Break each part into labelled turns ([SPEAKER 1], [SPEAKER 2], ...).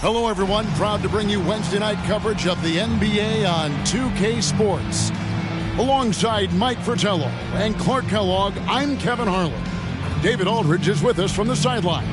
[SPEAKER 1] Hello, everyone. Proud to bring you Wednesday night coverage of the NBA on 2K Sports. Alongside Mike Fratello and Clark Kellogg, I'm Kevin Harlan. David Aldridge is with us from the sidelines.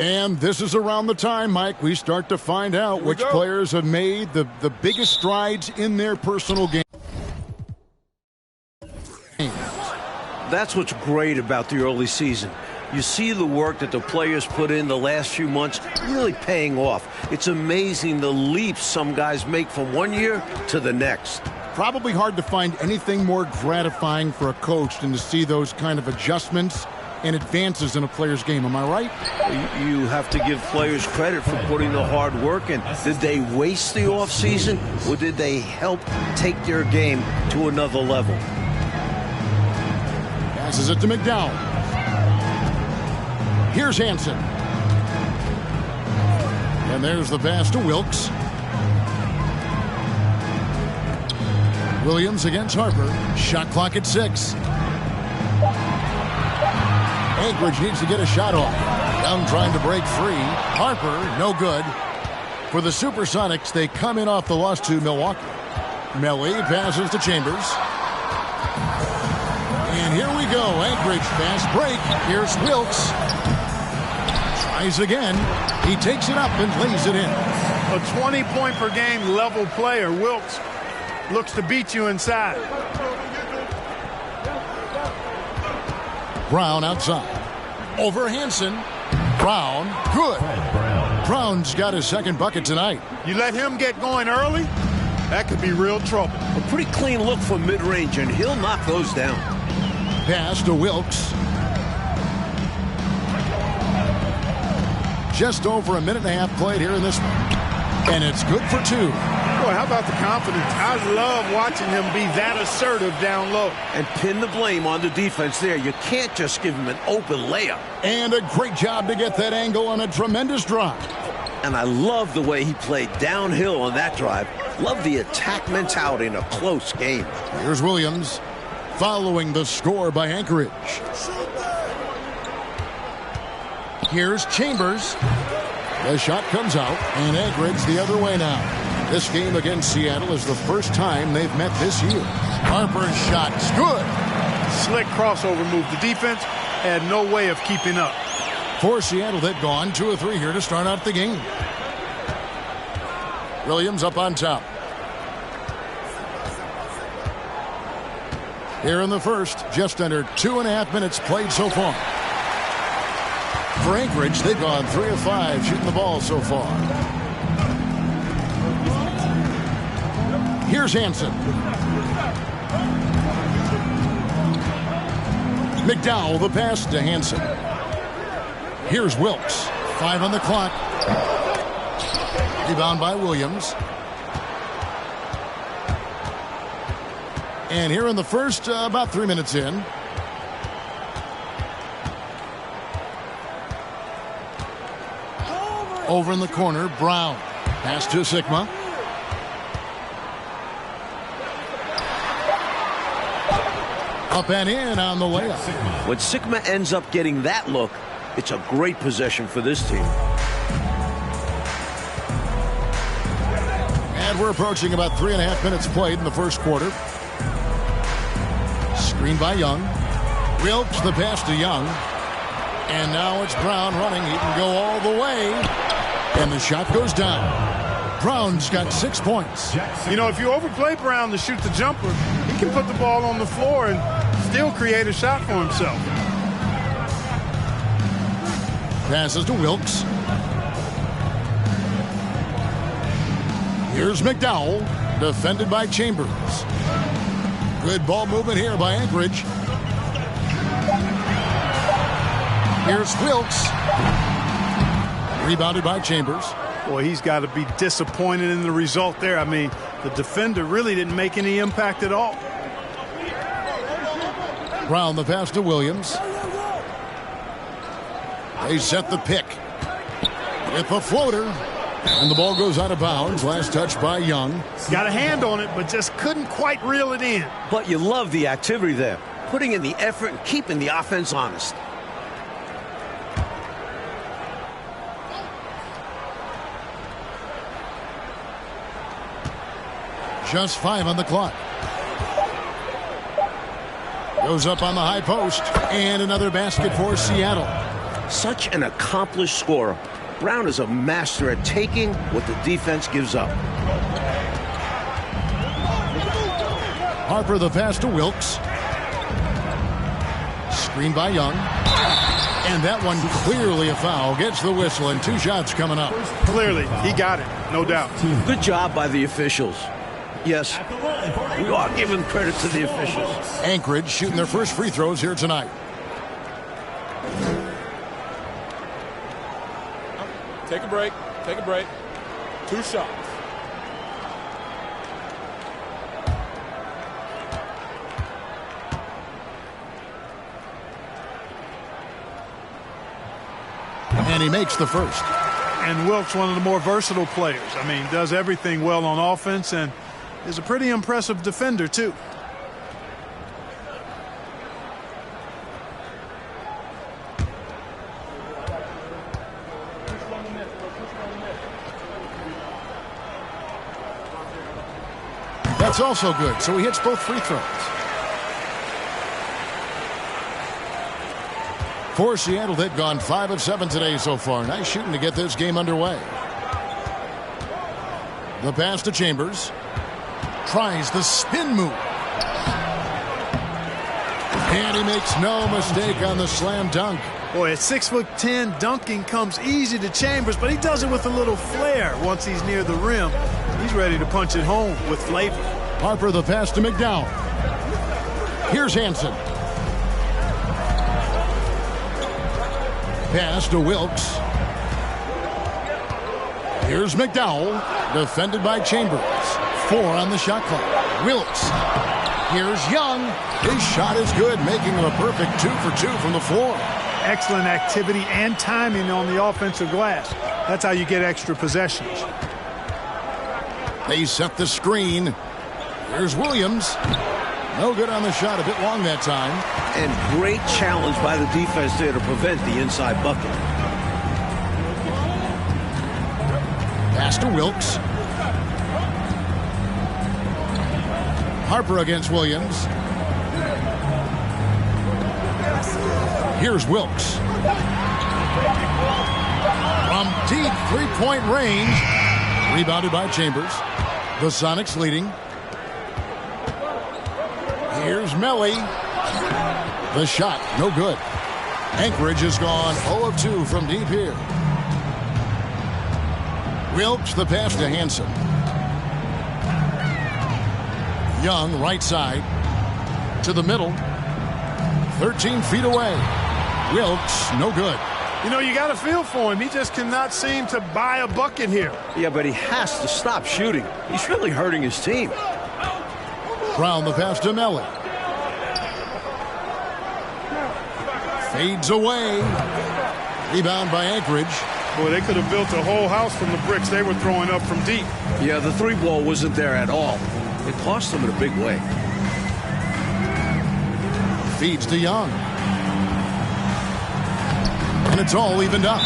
[SPEAKER 1] And this is around the time, Mike, we start to find out which players have made the biggest strides in their personal game.
[SPEAKER 2] That's what's great about the early season. You see the work that the players put in the last few months really paying off. It's amazing the leaps some guys make from one year to the next.
[SPEAKER 1] Probably hard to find anything more gratifying for a coach than to see those kind of adjustments and advances in a player's game. Am I right?
[SPEAKER 2] You have to give players credit for putting the hard work in. Did they waste the offseason, or did they help take their game to another level?
[SPEAKER 1] Passes it to McDowell. Here's Hansen. And there's the pass to Wilkes. Williams against Harper. Shot clock at 6. Anchorage needs to get a shot off. Young trying to break free. Harper, no good. For the Supersonics, they come in off the loss to Milwaukee. Melly passes to Chambers. And here we go. Anchorage fast break. Here's Wilkes. Tries again. He takes it up and lays it in.
[SPEAKER 3] A 20-point-per-game level player. Wilkes looks to beat you inside.
[SPEAKER 1] Brown outside. Over Hansen. Brown. Good. Brown's got his second bucket tonight.
[SPEAKER 3] You let him get going early, that could be real trouble.
[SPEAKER 2] A pretty clean look for mid-range, and he'll knock those down.
[SPEAKER 1] Pass to Wilkes. Just over a minute and a half played here in this one. And it's good for 2.
[SPEAKER 3] Boy, how about the confidence? I love watching him be that assertive down low.
[SPEAKER 2] And pin the blame on the defense there. You can't just give him an open layup.
[SPEAKER 1] And a great job to get that angle on a tremendous drive.
[SPEAKER 2] And I love the way he played downhill on that drive. Love the attack mentality in a close game.
[SPEAKER 1] Here's Williams following the score by Anchorage. Here's Chambers. The shot comes out, and Anchorage the other way now. This game against Seattle is the first time they've met this year. Harper's shot's good.
[SPEAKER 3] Slick crossover move. The defense had no way of keeping up.
[SPEAKER 1] For Seattle, they've gone 2 of 3 here to start out the game. Williams up on top. Here in the first, just under 2.5 minutes played so far. For Anchorage, they've gone 3 of 5 shooting the ball so far. Here's Hansen. McDowell, the pass to Hansen. Here's Wilkes. 5 on the clock. Rebound by Williams. And here in the first, about 3 minutes in. Over in the corner, Brown. Pass to Sigma. Up and in on the layup.
[SPEAKER 2] When Sigma ends up getting that look, it's a great possession for this team.
[SPEAKER 1] And we're approaching about 3.5 minutes played in the first quarter. Screen by Young. Wilkes the pass to Young. And now it's Brown running. He can go all the way. And the shot goes down. Brown's got 6 points.
[SPEAKER 3] You know, if you overplay Brown to shoot the jumper, he can put the ball on the floor and still create a shot for himself.
[SPEAKER 1] Passes to Wilkes. Here's McDowell, defended by Chambers. Good ball movement here by Anchorage. Here's Wilkes. Rebounded by Chambers.
[SPEAKER 3] Boy, he's got to be disappointed in the result there. I mean, the defender really didn't make any impact at all.
[SPEAKER 1] Brown the pass to Williams. They set the pick with the floater. And the ball goes out of bounds. Last touch by Young.
[SPEAKER 3] Got a hand on it, but just couldn't quite reel it in.
[SPEAKER 2] But you love the activity there. Putting in the effort and keeping the offense honest.
[SPEAKER 1] Just 5 on the clock. Goes up on the high post. And another basket for Seattle.
[SPEAKER 2] Such an accomplished scorer. Brown is a master at taking what the defense gives up.
[SPEAKER 1] Harper the pass to Wilkes. Screen by Young. And that one clearly a foul. Gets the whistle and 2 shots coming up.
[SPEAKER 3] Clearly, he got it, no doubt.
[SPEAKER 2] Good job by the officials. Yes, we are giving credit to the officials.
[SPEAKER 1] Anchorage shooting their first free throws here tonight.
[SPEAKER 4] Take a break. Take a break. 2 shots.
[SPEAKER 1] And he makes the first.
[SPEAKER 3] And Wilkes, one of the more versatile players. I mean, does everything well on offense and is a pretty impressive defender, too.
[SPEAKER 1] That's also good. So he hits both free throws. For Seattle, they've gone 5 of 7 today so far. Nice shooting to get this game underway. The pass to Chambers. Tries the spin move. And he makes no mistake on the slam dunk.
[SPEAKER 3] Boy, at 6'10", dunking comes easy to Chambers, but he does it with a little flair. Once he's near the rim, he's ready to punch it home with flavor.
[SPEAKER 1] Harper the pass to McDowell. Here's Hansen. Pass to Wilkes. Here's McDowell. Defended by Chambers. 4 on the shot clock. Wilkes. Here's Young. His shot is good, making it a perfect 2 for 2 from the floor.
[SPEAKER 3] Excellent activity and timing on the offensive glass. That's how you get extra possessions.
[SPEAKER 1] They set the screen. Here's Williams. No good on the shot. A bit long that time.
[SPEAKER 2] And great challenge by the defense there to prevent the inside bucket.
[SPEAKER 1] Pass to Wilkes. Harper against Williams. Here's Wilkes. From deep three-point range. Rebounded by Chambers. The Sonics leading. Here's Melly. The shot, no good. Anchorage has gone 0 of 2 from deep here. Wilkes the pass to Hansen. Young, right side. To the middle. 13 feet away. Wilkes, no good.
[SPEAKER 3] You know, you got a feel for him. He just cannot seem to buy a bucket here.
[SPEAKER 2] Yeah, but he has to stop shooting. He's really hurting his team.
[SPEAKER 1] Brown the pass to Melly. Fades away. Rebound by Anchorage.
[SPEAKER 3] Boy, they could have built a whole house from the bricks they were throwing up from deep.
[SPEAKER 2] Yeah, the 3-ball wasn't there at all. It cost them in a big way.
[SPEAKER 1] Feeds to Young. And it's all evened up.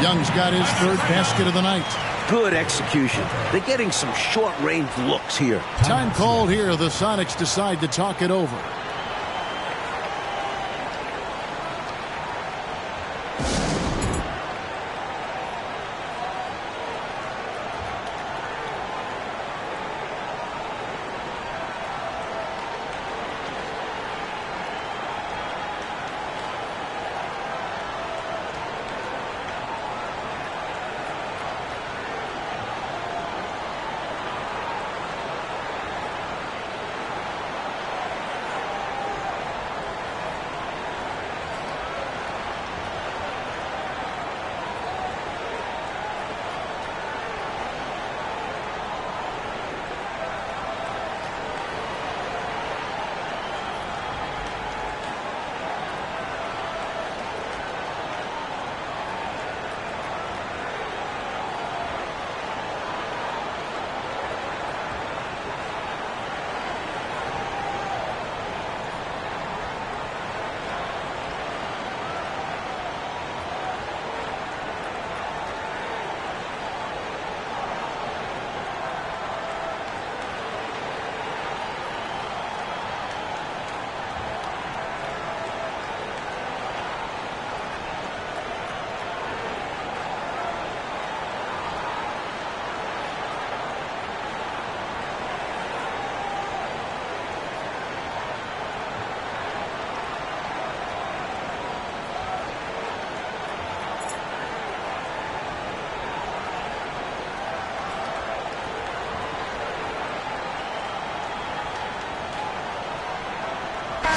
[SPEAKER 1] Young's got his 3rd basket of the night.
[SPEAKER 2] Good execution. They're getting some short-range looks here.
[SPEAKER 1] Time called here. The Sonics decide to talk it over.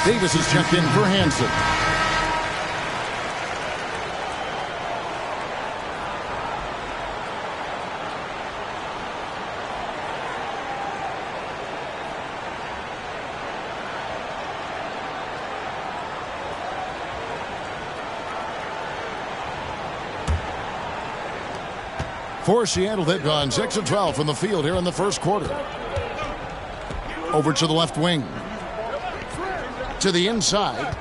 [SPEAKER 1] Davis is checked in for Hansen. For Seattle, they've gone 6 of 12 from the field here in the first quarter. Over to the left wing. To the inside.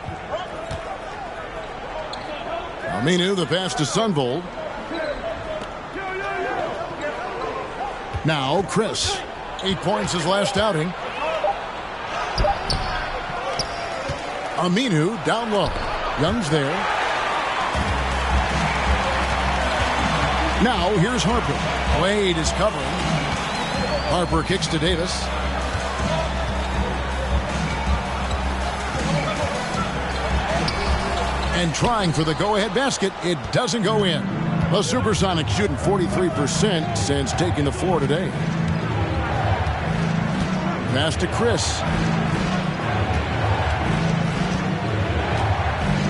[SPEAKER 1] Aminu, the pass to Sunvold. Now Chris. 8 points his last outing. Aminu down low. Young's there. Now here's Harper. Wade is covering. Harper kicks to Davis. And trying for the go-ahead basket. It doesn't go in. The Supersonics shooting 43% since taking the floor today. Pass to Chris.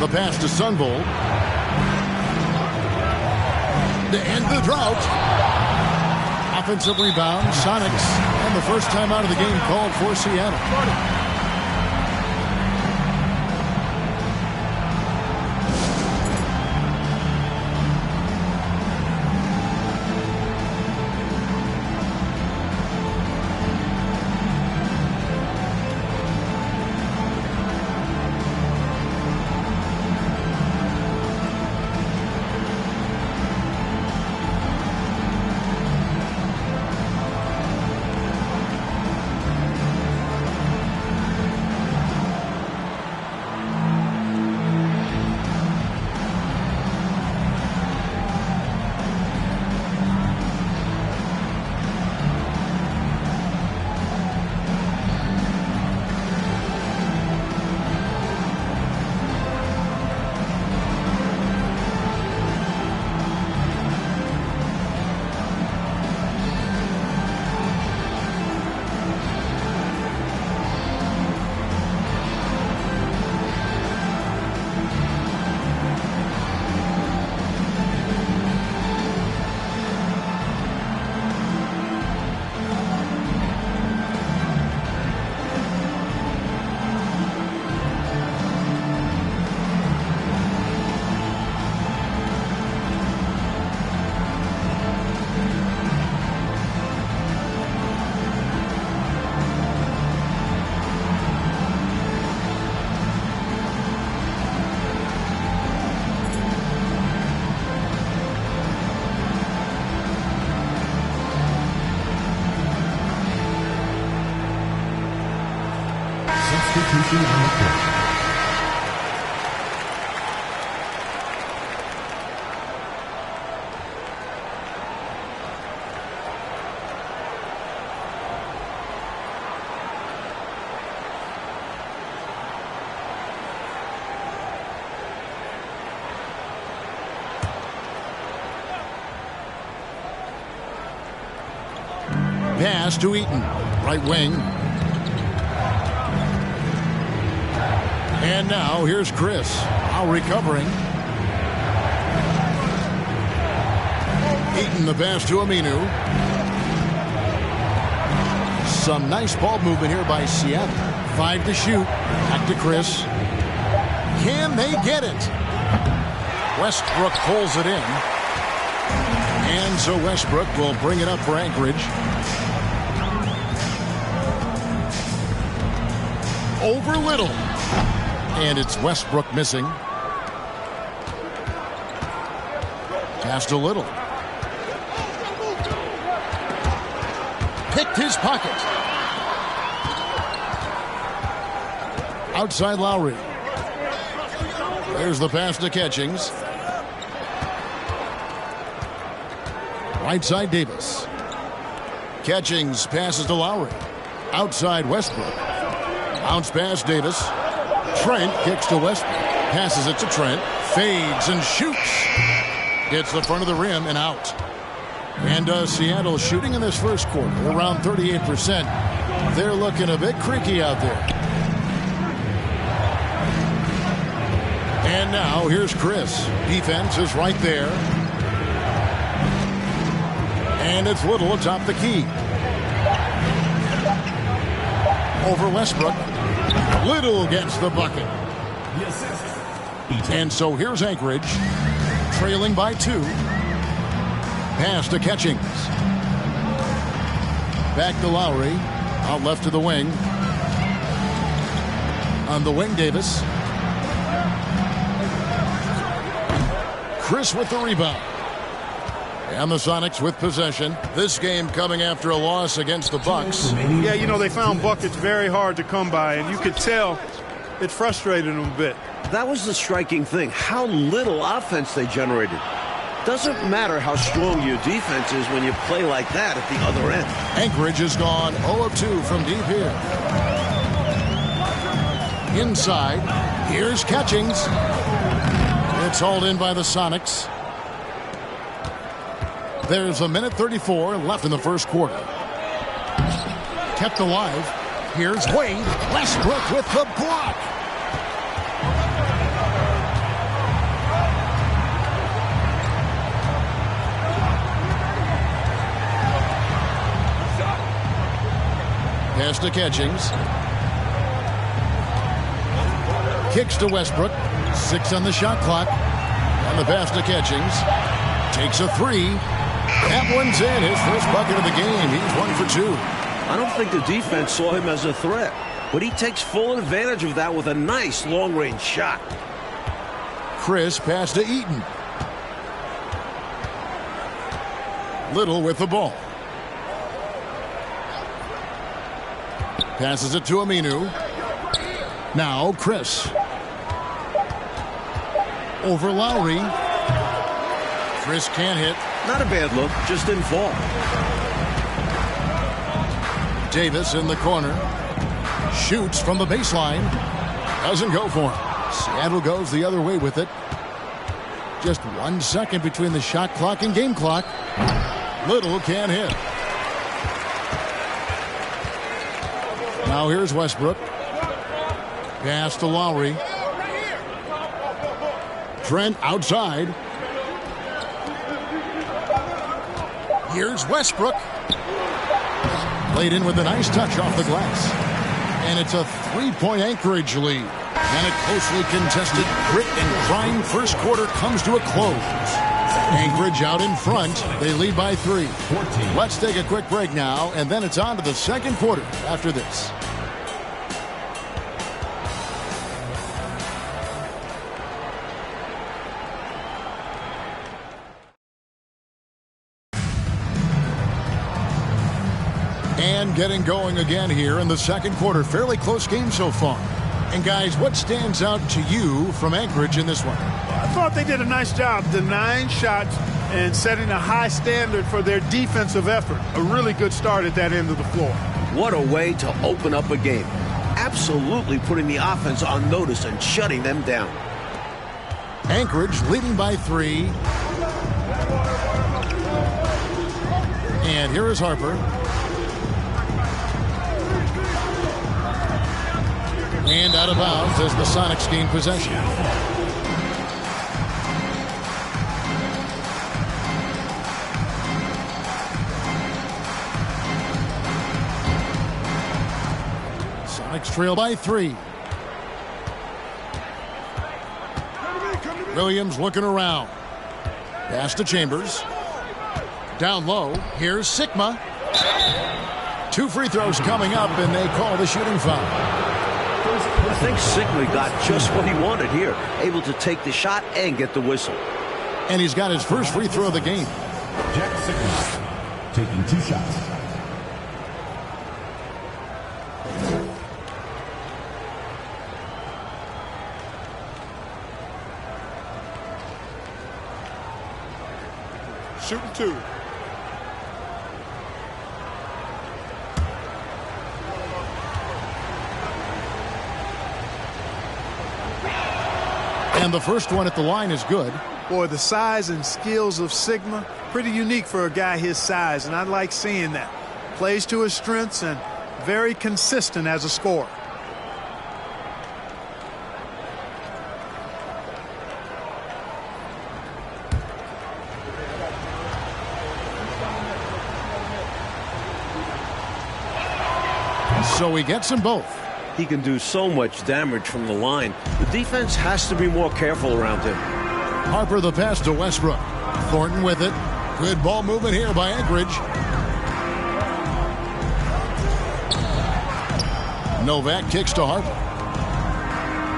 [SPEAKER 1] The pass to Sunvold. To end the drought. Offensive rebound, Sonics, and the first time out of the game called for Seattle.
[SPEAKER 5] Substitution on the court.
[SPEAKER 1] Pass to Eaton. Right wing. And now here's Chris. Now recovering. Eaton the pass to Aminu. Some nice ball movement here by Seattle. 5 to shoot. Back to Chris. Can they get it? Westbrook pulls it in. And so Westbrook will bring it up for Anchorage. Over Little. And it's Westbrook missing. Pass to Little. Picked his pocket. Outside Lowry. There's the pass to Catchings. Right side Davis. Catchings passes to Lowry. Outside Westbrook. Bounce pass Davis. Trent kicks to Westbrook. Passes it to Trent. Fades and shoots. Hits the front of the rim and out. And Seattle shooting in this first quarter around 38%. They're looking a bit creaky out there. And now here's Chris. Defense is right there. And it's Little atop the key. Over Westbrook. Little gets the bucket. And so here's Anchorage, trailing by 2. Pass to Catchings. Back to Lowry. Out left to the wing. On the wing, Davis. Chris with the rebound. And the Sonics with possession. This game coming after a loss against the Bucks.
[SPEAKER 3] Yeah, you know, they found buckets very hard to come by, and you could tell it frustrated them a bit.
[SPEAKER 2] That was the striking thing, how little offense they generated. Doesn't matter how strong your defense is when you play like that at the other end.
[SPEAKER 1] Anchorage has gone 0 of 2 from deep here. Inside, here's Catchings. It's hauled in by the Sonics. There's a minute 34 left in the first quarter. Kept alive. Here's Wade. Westbrook with the block. Pass to Catchings. Kicks to Westbrook. 6 on the shot clock. And the pass to Catchings. Takes a 3. That one's in. His first bucket of the game. He's 1 for 2.
[SPEAKER 2] I don't think the defense saw him as a threat, but he takes full advantage of that with a nice long-range shot.
[SPEAKER 1] Chris pass to Eaton. Little with the ball. Passes it to Aminu. Now Chris. Over Lowry. Chris can't hit.
[SPEAKER 2] Not a bad look, just didn't fall.
[SPEAKER 1] Davis in the corner. Shoots from the baseline. Doesn't go for him. Seattle goes the other way with it. Just 1 second between the shot clock and game clock. Little can't hit. Now here's Westbrook. Pass to Lowry. Trent outside. Here's Westbrook. Played in with a nice touch off the glass. And it's a 3-point Anchorage lead. And a closely contested grit and grind first quarter comes to a close. Anchorage out in front. They lead by 3. Let's take a quick break now, and then it's on to the second quarter after this. And getting going again here in the second quarter. Fairly close game so far. And guys, what stands out to you from Anchorage in this one?
[SPEAKER 3] I thought they did a nice job denying shots and setting a high standard for their defensive effort. A really good start at that end of the floor.
[SPEAKER 2] What a way to open up a game. Absolutely putting the offense on notice and shutting them down.
[SPEAKER 1] Anchorage leading by 3. And here is Harper. And out of bounds as the Sonics gain possession. Sonics trail by 3. Williams looking around. Pass to Chambers. Down low. Here's Sigma. 2 free throws coming up, and they call the shooting foul.
[SPEAKER 2] I think Sigma got just what he wanted here. Able to take the shot and get the whistle.
[SPEAKER 1] And he's got his first free throw of the game.
[SPEAKER 5] Jack Sigma taking 2 shots.
[SPEAKER 4] Shooting 2.
[SPEAKER 1] And the first one at the line is good.
[SPEAKER 3] Boy, the size and skills of Sigma, pretty unique for a guy his size, and I like seeing that. Plays to his strengths and very consistent as a scorer.
[SPEAKER 1] So he gets them both.
[SPEAKER 2] He can do so much damage from the line. The defense has to be more careful around him.
[SPEAKER 1] Harper the pass to Westbrook. Thornton with it. Good ball movement here by Anchorage. Novak kicks to Harper.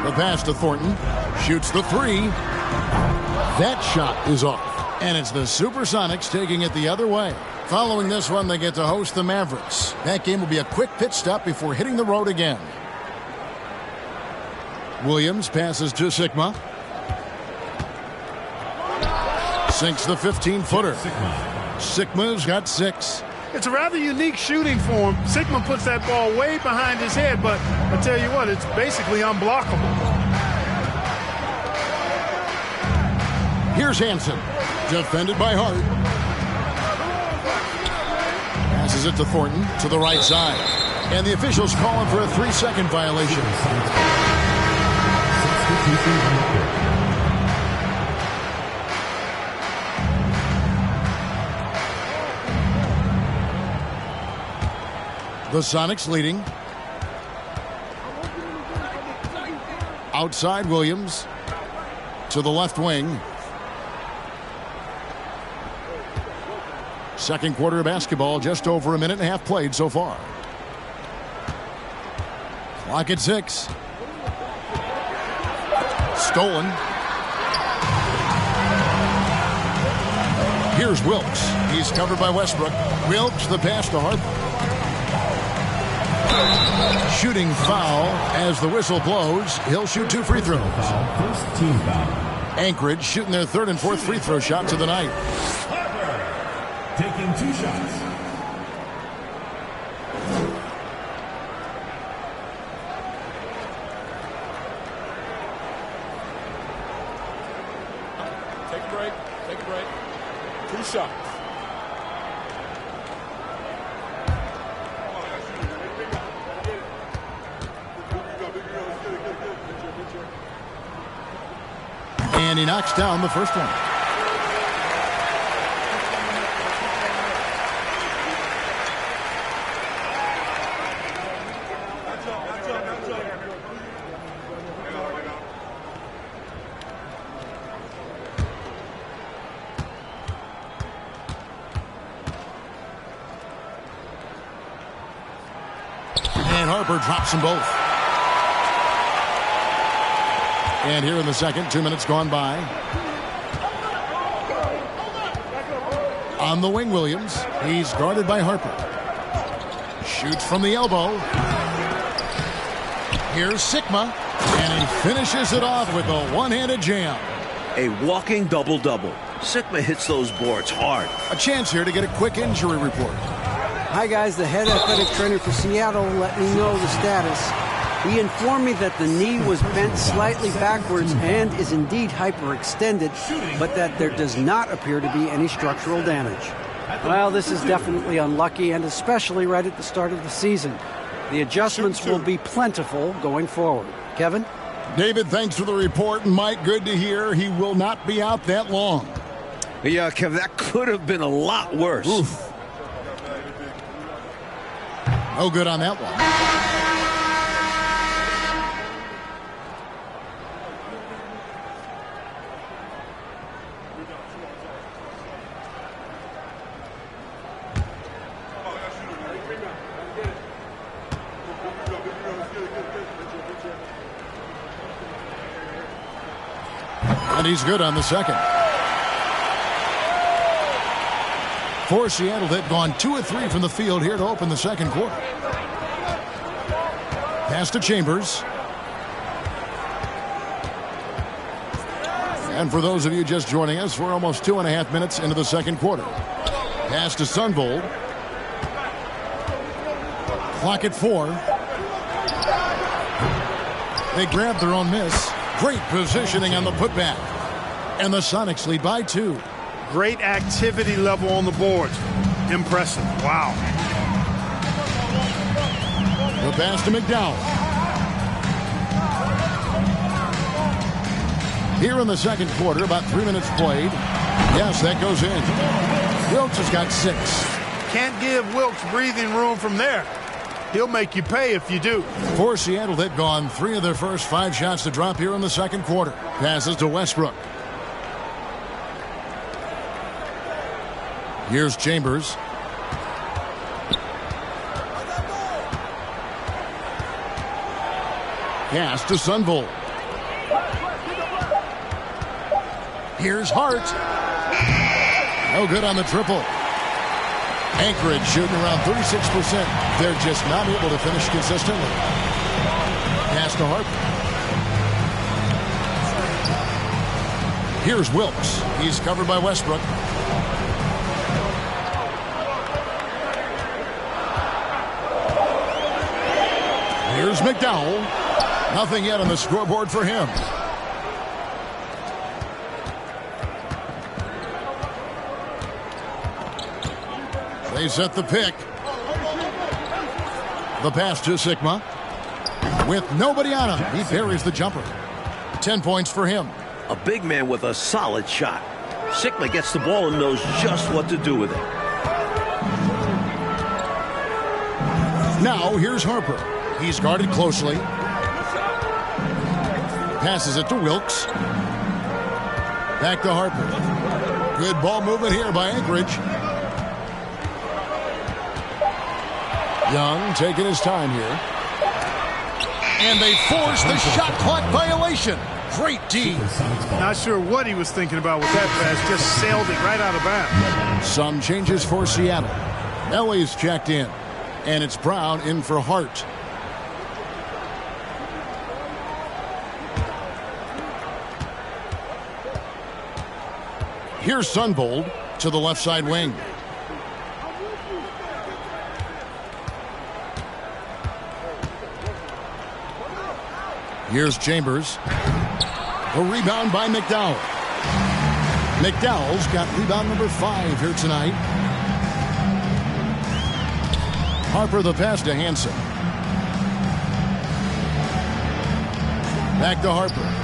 [SPEAKER 1] The pass to Thornton. Shoots the three. That shot is off. And it's the Supersonics taking it the other way. Following this one, they get to host the Mavericks. That game will be a quick pit stop before hitting the road again. Williams passes to Sigma. Sinks the 15-footer. Sigma's got 6.
[SPEAKER 3] It's a rather unique shooting for him. Sigma puts that ball way behind his head, but I tell you what, it's basically unblockable.
[SPEAKER 1] Here's Hansen. Defended by Hart. Passes it to Thornton to the right side. And the officials calling for a 3-second violation. The Sonics leading. Outside Williams. To the left wing. Second quarter of basketball, just over a minute and a half played so far. Clock at 6. Stolen. Here's Wilkes. He's covered by Westbrook. Wilkes the pass to Harper. Shooting foul as the whistle blows. He'll shoot 2 free throws.
[SPEAKER 5] First team foul.
[SPEAKER 1] Anchorage shooting their 3rd and 4th free throw shots of the night.
[SPEAKER 5] Taking 2 shots.
[SPEAKER 4] Take a break. Take a break. 2 shots.
[SPEAKER 1] And he knocks down the first one. And Harper drops them both. And here in the second, 2 minutes gone by. On the wing, Williams. He's guarded by Harper. Shoots from the elbow. Here's Sigma. And he finishes it off with a one-handed jam.
[SPEAKER 2] A walking double-double. Sigma hits those boards hard.
[SPEAKER 1] A chance here to get a quick injury report.
[SPEAKER 6] Hi, guys. The head athletic trainer for Seattle let me know the status. He informed me that the knee was bent slightly backwards and is indeed hyperextended, but that there does not appear to be any structural damage. Well, this is definitely unlucky, and especially right at the start of the season. The adjustments will be plentiful going forward. Kevin?
[SPEAKER 1] David, thanks for the report. And Mike, good to hear he will not be out that long.
[SPEAKER 2] Yeah, Kev, that could have been a lot worse.
[SPEAKER 1] Oof. No good on that one. And he's good on the second. For Seattle, they've gone 2 of 3 from the field here to open the second quarter. Pass to Chambers. And for those of you just joining us, we're almost 2.5 minutes into the second quarter. Pass to Sunvold. Clock at 4. They grab their own miss. Great positioning on the putback. And the Sonics lead by 2.
[SPEAKER 3] Great activity level on the boards. Impressive. Wow.
[SPEAKER 1] The pass to McDowell. Here in the second quarter, about 3 minutes played. Yes, that goes in. Wilkes has got 6.
[SPEAKER 3] Can't give Wilkes breathing room from there. He'll make you pay if you do.
[SPEAKER 1] For Seattle, they've gone 3 of their first 5 shots to drop here in the second quarter. Passes to Westbrook. Here's Chambers. Pass to Sunvolt. Here's Hart. No good on the triple. Anchorage shooting around 36%. They're just not able to finish consistently. Pass to Harper. Here's Wilkes. He's covered by Westbrook. Here's McDowell. Nothing yet on the scoreboard for him. They set the pick. The pass to Sigma. With nobody on him, he buries the jumper. 10 points for him.
[SPEAKER 2] A big man with a solid shot. Sigma gets the ball and knows just what to do with it.
[SPEAKER 1] Now here's Harper. He's guarded closely. Passes it to Wilkes. Back to Harper. Good ball movement here by Anchorage. Young taking his time here. And they force the shot clock violation. Great D.
[SPEAKER 3] Not sure what he was thinking about with that pass. Just sailed it right out of bounds.
[SPEAKER 1] Some changes for Seattle. Ellie's checked in. And it's Brown in for Hart. Here's Sunvolt to the left side wing. Here's Chambers. A rebound by McDowell. McDowell's got rebound number 5 here tonight. Harper the pass to Hansen. Back to Harper.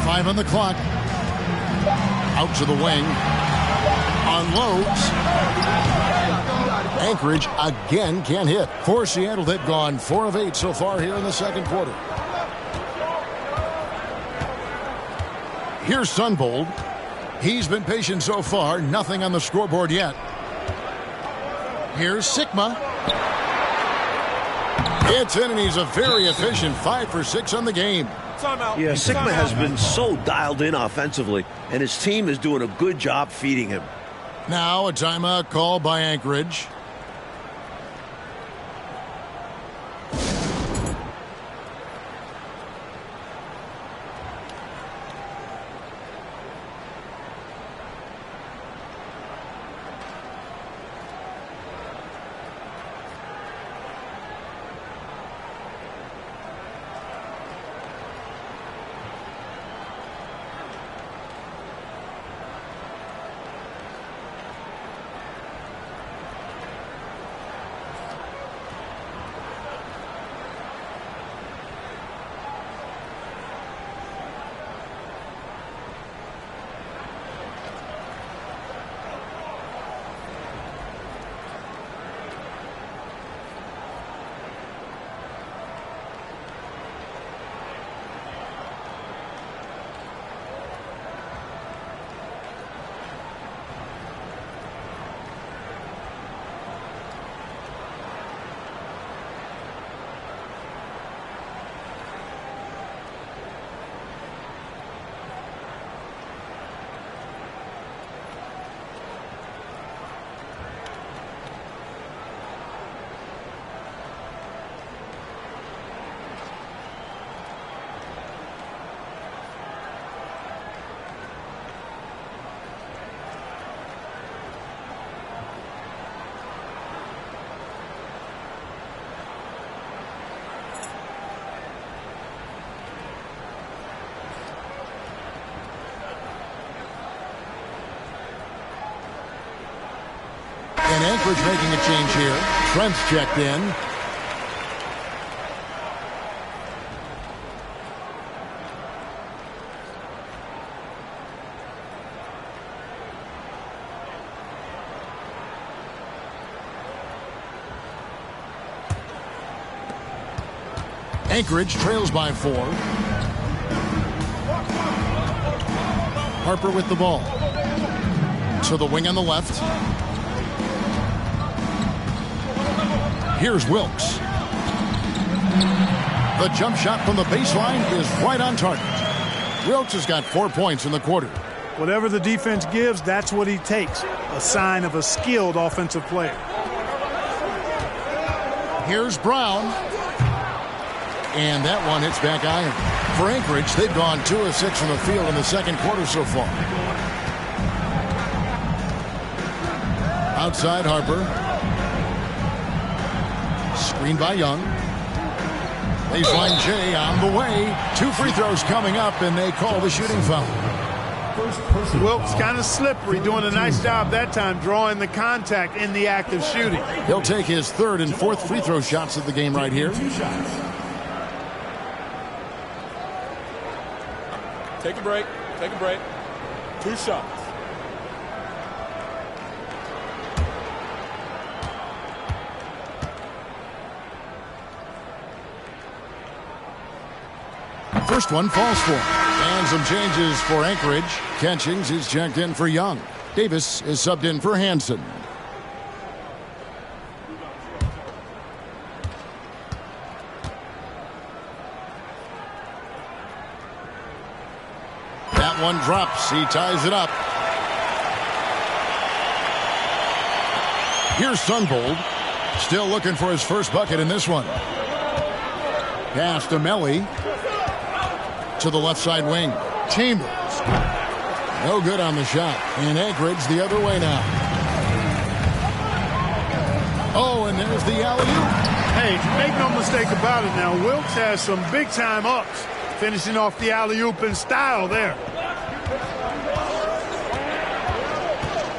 [SPEAKER 1] 5 on the clock. Out to the wing. Unloads. Anchorage again can't hit. For Seattle, they've gone 4 of 8 so far here in the second quarter. Here's Sunvolt. He's been patient so far. Nothing on the scoreboard yet. Here's Sigma. It's in, and he's a very efficient 5 for 6 on the game.
[SPEAKER 2] Yeah, Sigma has been so dialed in offensively, and his team is doing a good job feeding him.
[SPEAKER 1] Now a timeout call by Anchorage. And Anchorage making a change here. Trent's checked in. Anchorage trails by 4. Harper with the ball. To the wing on the left. Here's Wilkes. The jump shot from the baseline is right on target. Wilkes has got 4 points in the quarter.
[SPEAKER 3] Whatever the defense gives, that's what he takes. A sign of a skilled offensive player.
[SPEAKER 1] Here's Brown. And that one hits back iron. For Anchorage, they've gone 2 of 6 from the field in the second quarter so far. Outside Harper. Screen by Young. Baseline J on the way. 2 free throws coming up, and they call the shooting foul.
[SPEAKER 3] Wilkes kind of slippery, doing a nice job that time drawing the contact in the act of shooting.
[SPEAKER 1] He'll take his 3rd and 4th free throw shots of the game right here.
[SPEAKER 4] Take a break. Take a break. 2 shots.
[SPEAKER 1] First one falls for him. And some changes for Anchorage. Catchings is checked in for Young. Davis is subbed in for Hansen. That one drops. He ties it up. Here's Sunbold. Still looking for his first bucket in this one. Pass to Melly. To the left side wing. Chambers. No good on the shot. And Anchorage the other way now. Oh, and there's the alley-oop.
[SPEAKER 3] Hey, make no mistake about it now. Wilkes has some big-time ups. Finishing off the alley-oop in style there.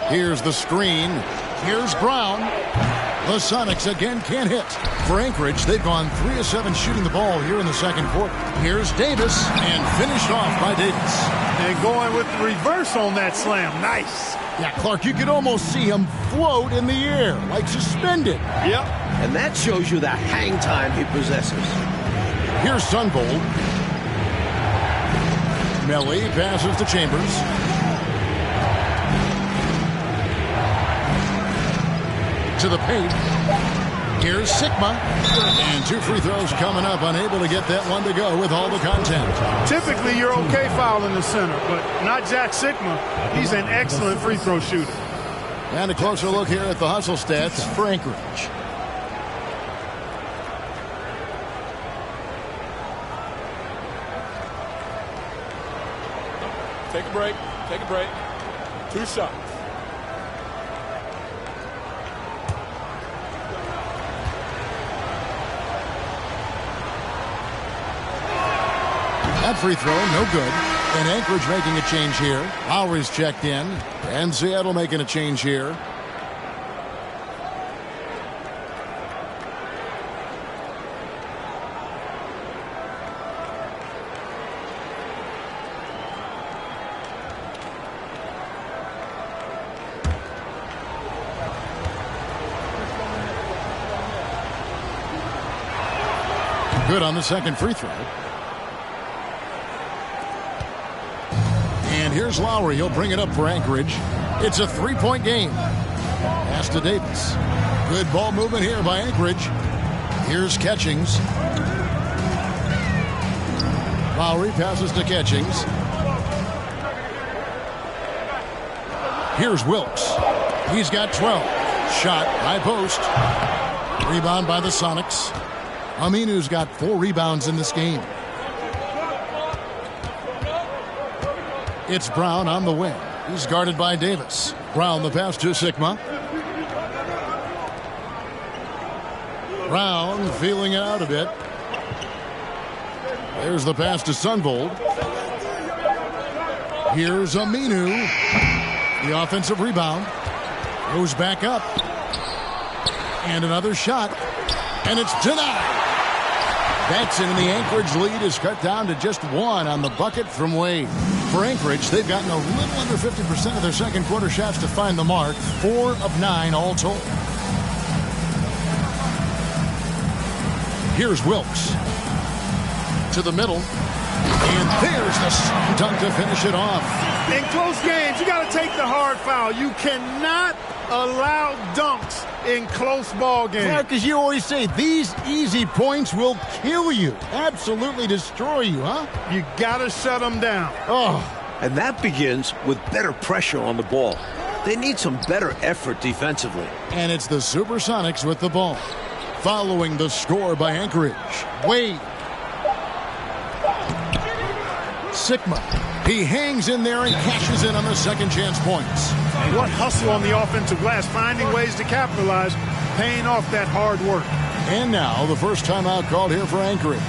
[SPEAKER 1] Here's the screen. Here's Brown. The Sonics again can't hit. For Anchorage, they've gone 3 of 7 shooting the ball here in the second quarter. Here's Davis, and finished off by Davis.
[SPEAKER 3] And going with the reverse on that slam. Nice.
[SPEAKER 1] Yeah, Clark, you could almost see him float in the air, like suspended.
[SPEAKER 3] Yep.
[SPEAKER 2] And that shows you the hang time he possesses.
[SPEAKER 1] Here's Sunbold. Melly passes to Chambers. To the paint. Here's Sigma. And 2 free throws coming up. Unable to get that one to go with all the contact.
[SPEAKER 3] Typically, you're okay fouling the center, but not Jack Sigma. He's an excellent free throw shooter.
[SPEAKER 1] And a closer look here at the hustle stats for Anchorage.
[SPEAKER 4] Take a break. Take a break. 2 shots.
[SPEAKER 1] That free throw, no good. And Anchorage making a change here. Lowry's checked in. And Seattle making a change here. Good on the second free throw. And here's Lowry. He'll bring it up for Anchorage. It's a 3-point game. Pass to Davis. Good ball movement here by Anchorage. Here's Catchings. Lowry passes to Catchings. Here's Wilkes. He's got 12. Shot, high post. Rebound by the Sonics. Aminu's got 4 rebounds in this game. It's Brown on the wing. He's guarded by Davis. Brown the pass to Sigma. Brown feeling it out a bit. There's the pass to Sunbold. Here's Aminu. The offensive rebound. Goes back up. And another shot. And it's denied. That's in, and the Anchorage lead is cut down to just 1 on the bucket from Wade. For Anchorage, they've gotten a little under 50% of their second quarter shots to find the mark. 4 of 9 all told. Here's Wilkes. to the middle. And there's the slam dunk to finish it off.
[SPEAKER 3] In close games, you got to take the hard foul. You cannot allow dunks in close ball games.
[SPEAKER 1] Yeah, because you always say these easy points will kill you. Absolutely destroy you, huh?
[SPEAKER 3] You got to shut them down.
[SPEAKER 1] Oh.
[SPEAKER 2] And that begins with better pressure on the ball. They need some better effort defensively.
[SPEAKER 1] And it's the Supersonics with the ball. Following the score by Anchorage. Wade. Sigma. He hangs in there and cashes in on the second chance points.
[SPEAKER 3] What hustle on the offensive glass, finding ways to capitalize, paying off that hard work.
[SPEAKER 1] And now the first timeout called here for Anchorage.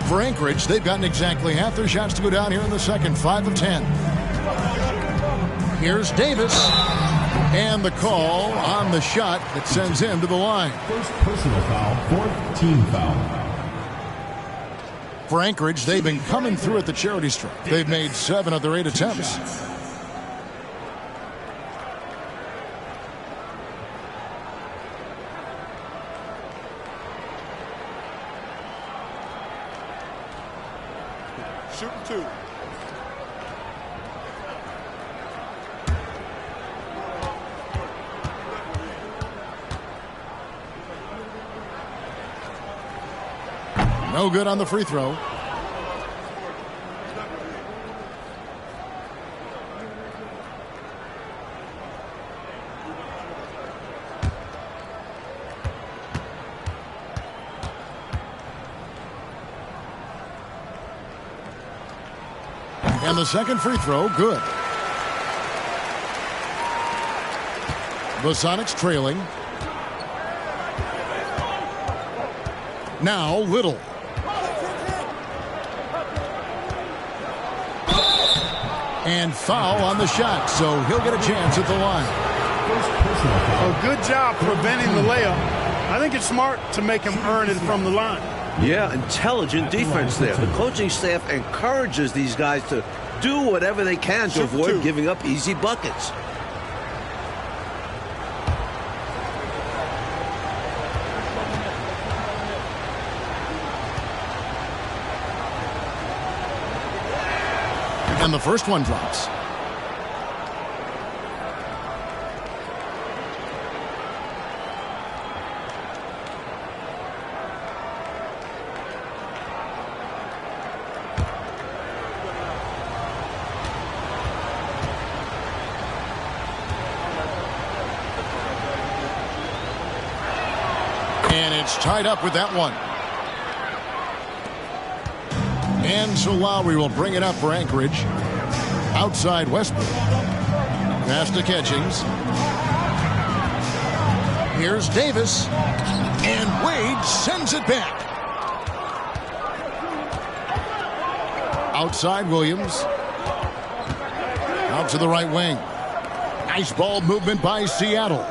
[SPEAKER 1] For Anchorage, they've gotten exactly half their shots to go down here in the second, 5 of 10. Here's Davis. And the call on the shot that sends him to the line.
[SPEAKER 5] First personal foul, fourth team foul.
[SPEAKER 1] For Anchorage, they've been coming through at the charity stripe. They've made 7 of their 8 attempts.
[SPEAKER 4] Shooting 2.
[SPEAKER 1] No good on the free throw. And the second free throw, good. The Sonics trailing. Now Little. And foul on the shot, so he'll get a chance at the line.
[SPEAKER 3] A good job preventing the layup. I think it's smart to make him earn it from the line.
[SPEAKER 2] Yeah, intelligent defense there. The coaching staff encourages these guys to do whatever they can to avoid giving up easy buckets.
[SPEAKER 1] And the first one drops. it's tied up with that one. And so Lowry will bring it up for Anchorage. Outside Westbrook. Pass to Catchings. Here's Davis. And Wade sends it back. Outside Williams. Out to the right wing. Nice ball movement by Seattle.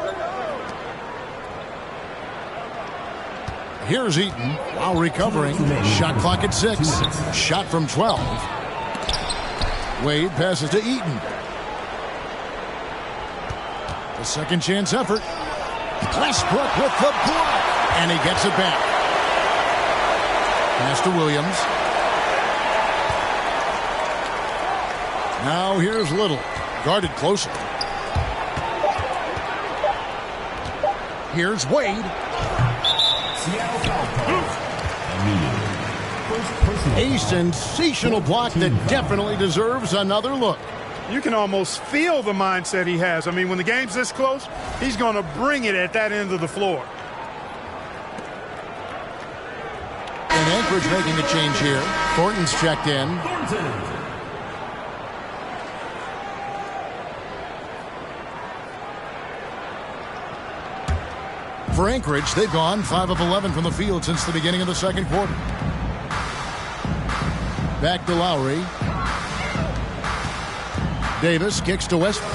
[SPEAKER 1] Here's Eaton while recovering. Shot clock at 6. Shot from 12. Wade passes to Eaton. The second chance effort. Westbrook with the block. And he gets it back. Pass to Williams. Now here's Little. Guarded closer. Here's Wade. A sensational block that definitely deserves another look.
[SPEAKER 7] You can almost feel the mindset he has. I mean, when the game's this close, he's going to bring it at that end of the floor.
[SPEAKER 1] And Anchorage making a change here. Thornton's checked in. For Anchorage, they've gone 5 of 11 from the field since the beginning of the second quarter. Back to Lowry. Davis kicks to Westbrook.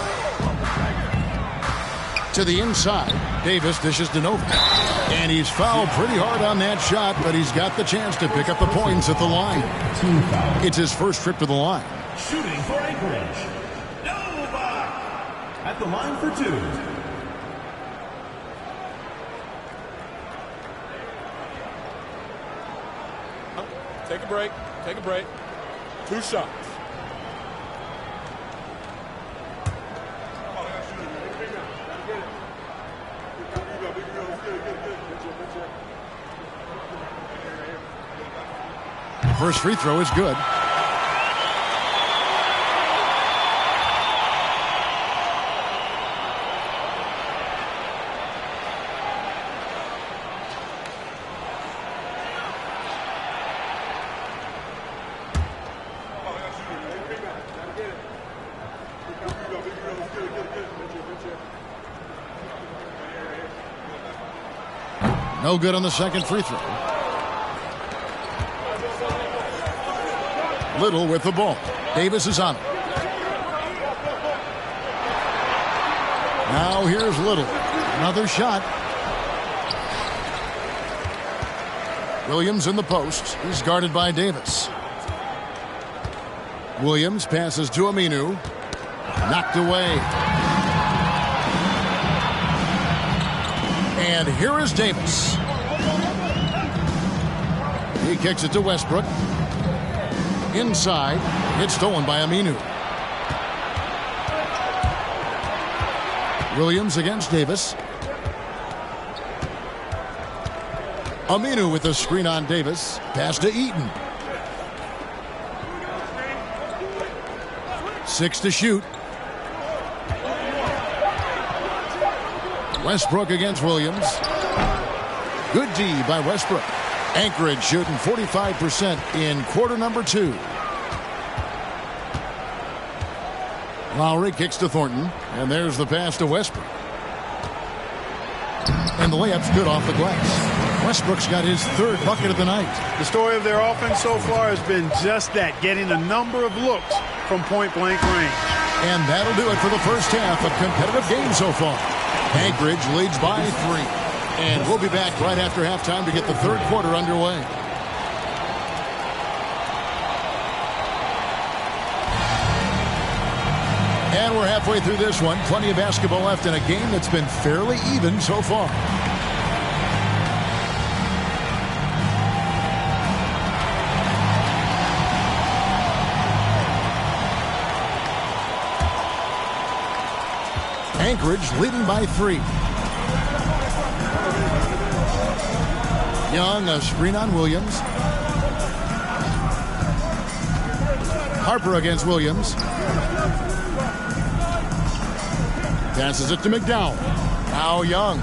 [SPEAKER 1] To the inside. Davis dishes to Nova. And he's fouled pretty hard on that shot, but he's got the chance to pick up the points at the line. It's his first trip to the line.
[SPEAKER 5] Shooting for Anchorage. Nova at the line for 2.
[SPEAKER 4] Take a break. Take a break. 2 shots.
[SPEAKER 1] The first free throw is good. No good on the second free throw. Little with the ball. Davis is on it. Now here's Little. Another shot. Williams in the post. He's guarded by Davis. Williams passes to Aminu. Knocked away. And here is Davis. He kicks it to Westbrook. Inside. It's stolen by Aminu. Williams against Davis. Aminu with the screen on Davis. Pass to Eaton. 6 to shoot. Westbrook against Williams. Good D by Westbrook. Anchorage shooting 45% in quarter number 2. Lowry kicks to Thornton. And there's the pass to Westbrook. And the layup's good off the glass. Westbrook's got his 3rd bucket of the night.
[SPEAKER 7] The story of their offense so far has been just that, getting a number of looks from point-blank range.
[SPEAKER 1] And that'll do it for the first half of competitive game so far. Anchorage leads by 3. And we'll be back right after halftime to get the 3rd quarter underway. And we're halfway through this one. Plenty of basketball left in a game that's been fairly even so far. Anchorage leading by 3. Young, a screen on Williams. Harper against Williams. Passes it to McDowell. Now Young.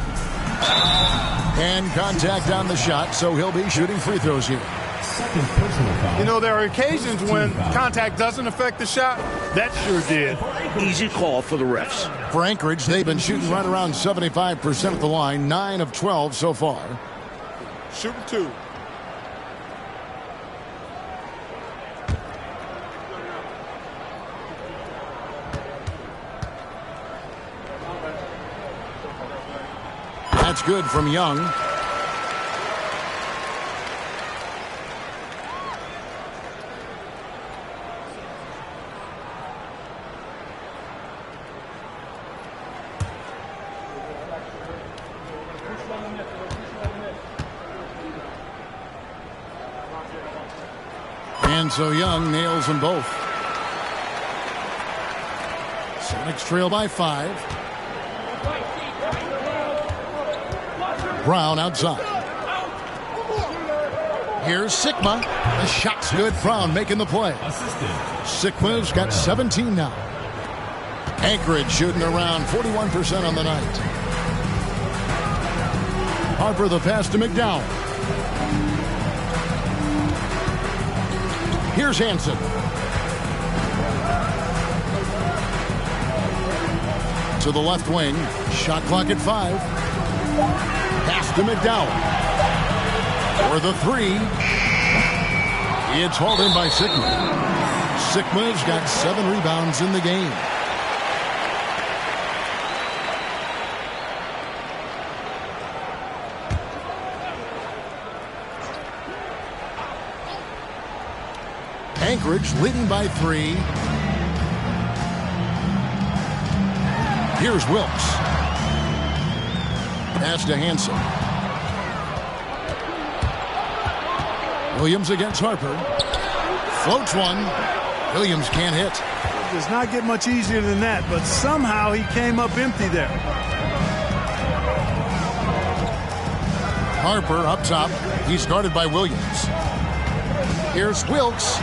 [SPEAKER 1] And contact on the shot, so he'll be shooting free throws here.
[SPEAKER 7] You know, there are occasions when contact doesn't affect the shot. That sure did.
[SPEAKER 2] Easy call for the refs.
[SPEAKER 1] For Anchorage, they've been shooting right around 75% at the line, 9 of 12 so far.
[SPEAKER 4] Shooting 2.
[SPEAKER 1] That's good from Young. And so Young nails them both. Sonics trail by 5. Brown outside. Here's Sigma. The shot's good. Brown making the play. Sigma's got 17 now. Anchorage shooting around 41% on the night. Harper the pass to McDowell. Here's Hansen. To the left wing. Shot clock at 5. Pass to McDowell. For the 3. It's hauled in by Sigma. Sigma's got 7 rebounds in the game. Anchorage leading by 3. Here's Wilkes. Pass to Hansen. Williams against Harper. Floats one. Williams can't hit.
[SPEAKER 3] It does not get much easier than that, but somehow he came up empty there.
[SPEAKER 1] Harper up top. He's guarded by Williams. Here's Wilkes.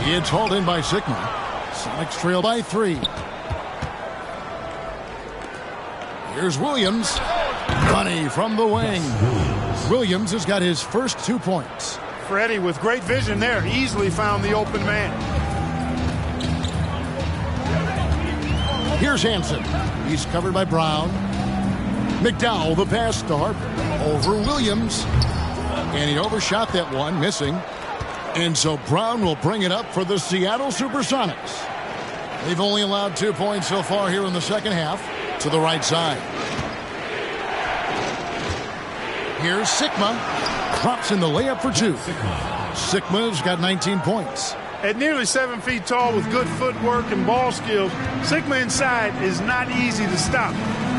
[SPEAKER 1] It's hauled in by Sigma. Sonics trail by 3. Here's Williams. Money from the wing. Williams has got his first 2 points.
[SPEAKER 7] Freddie with great vision there. Easily found the open man.
[SPEAKER 1] Here's Hansen. He's covered by Brown. McDowell the pass to Harper. Over Williams. And he overshot that one, missing. And so Brown will bring it up for the Seattle Supersonics. They've only allowed 2 points so far here in the second half. To the right side. Here's Sigma. Drops in the layup for 2. Sigma's got 19 points.
[SPEAKER 7] At nearly 7 feet tall with good footwork and ball skills, Sigma inside is not easy to stop,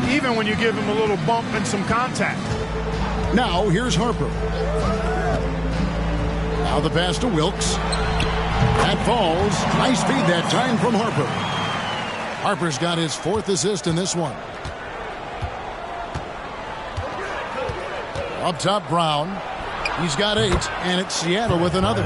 [SPEAKER 7] even when you give him a little bump and some contact.
[SPEAKER 1] Now here's Harper. Now the pass to Wilkes. That falls. Nice feed that time from Harper. Harper's got his 4th assist in this one. Up top, Brown. He's got 8, and it's Seattle with another.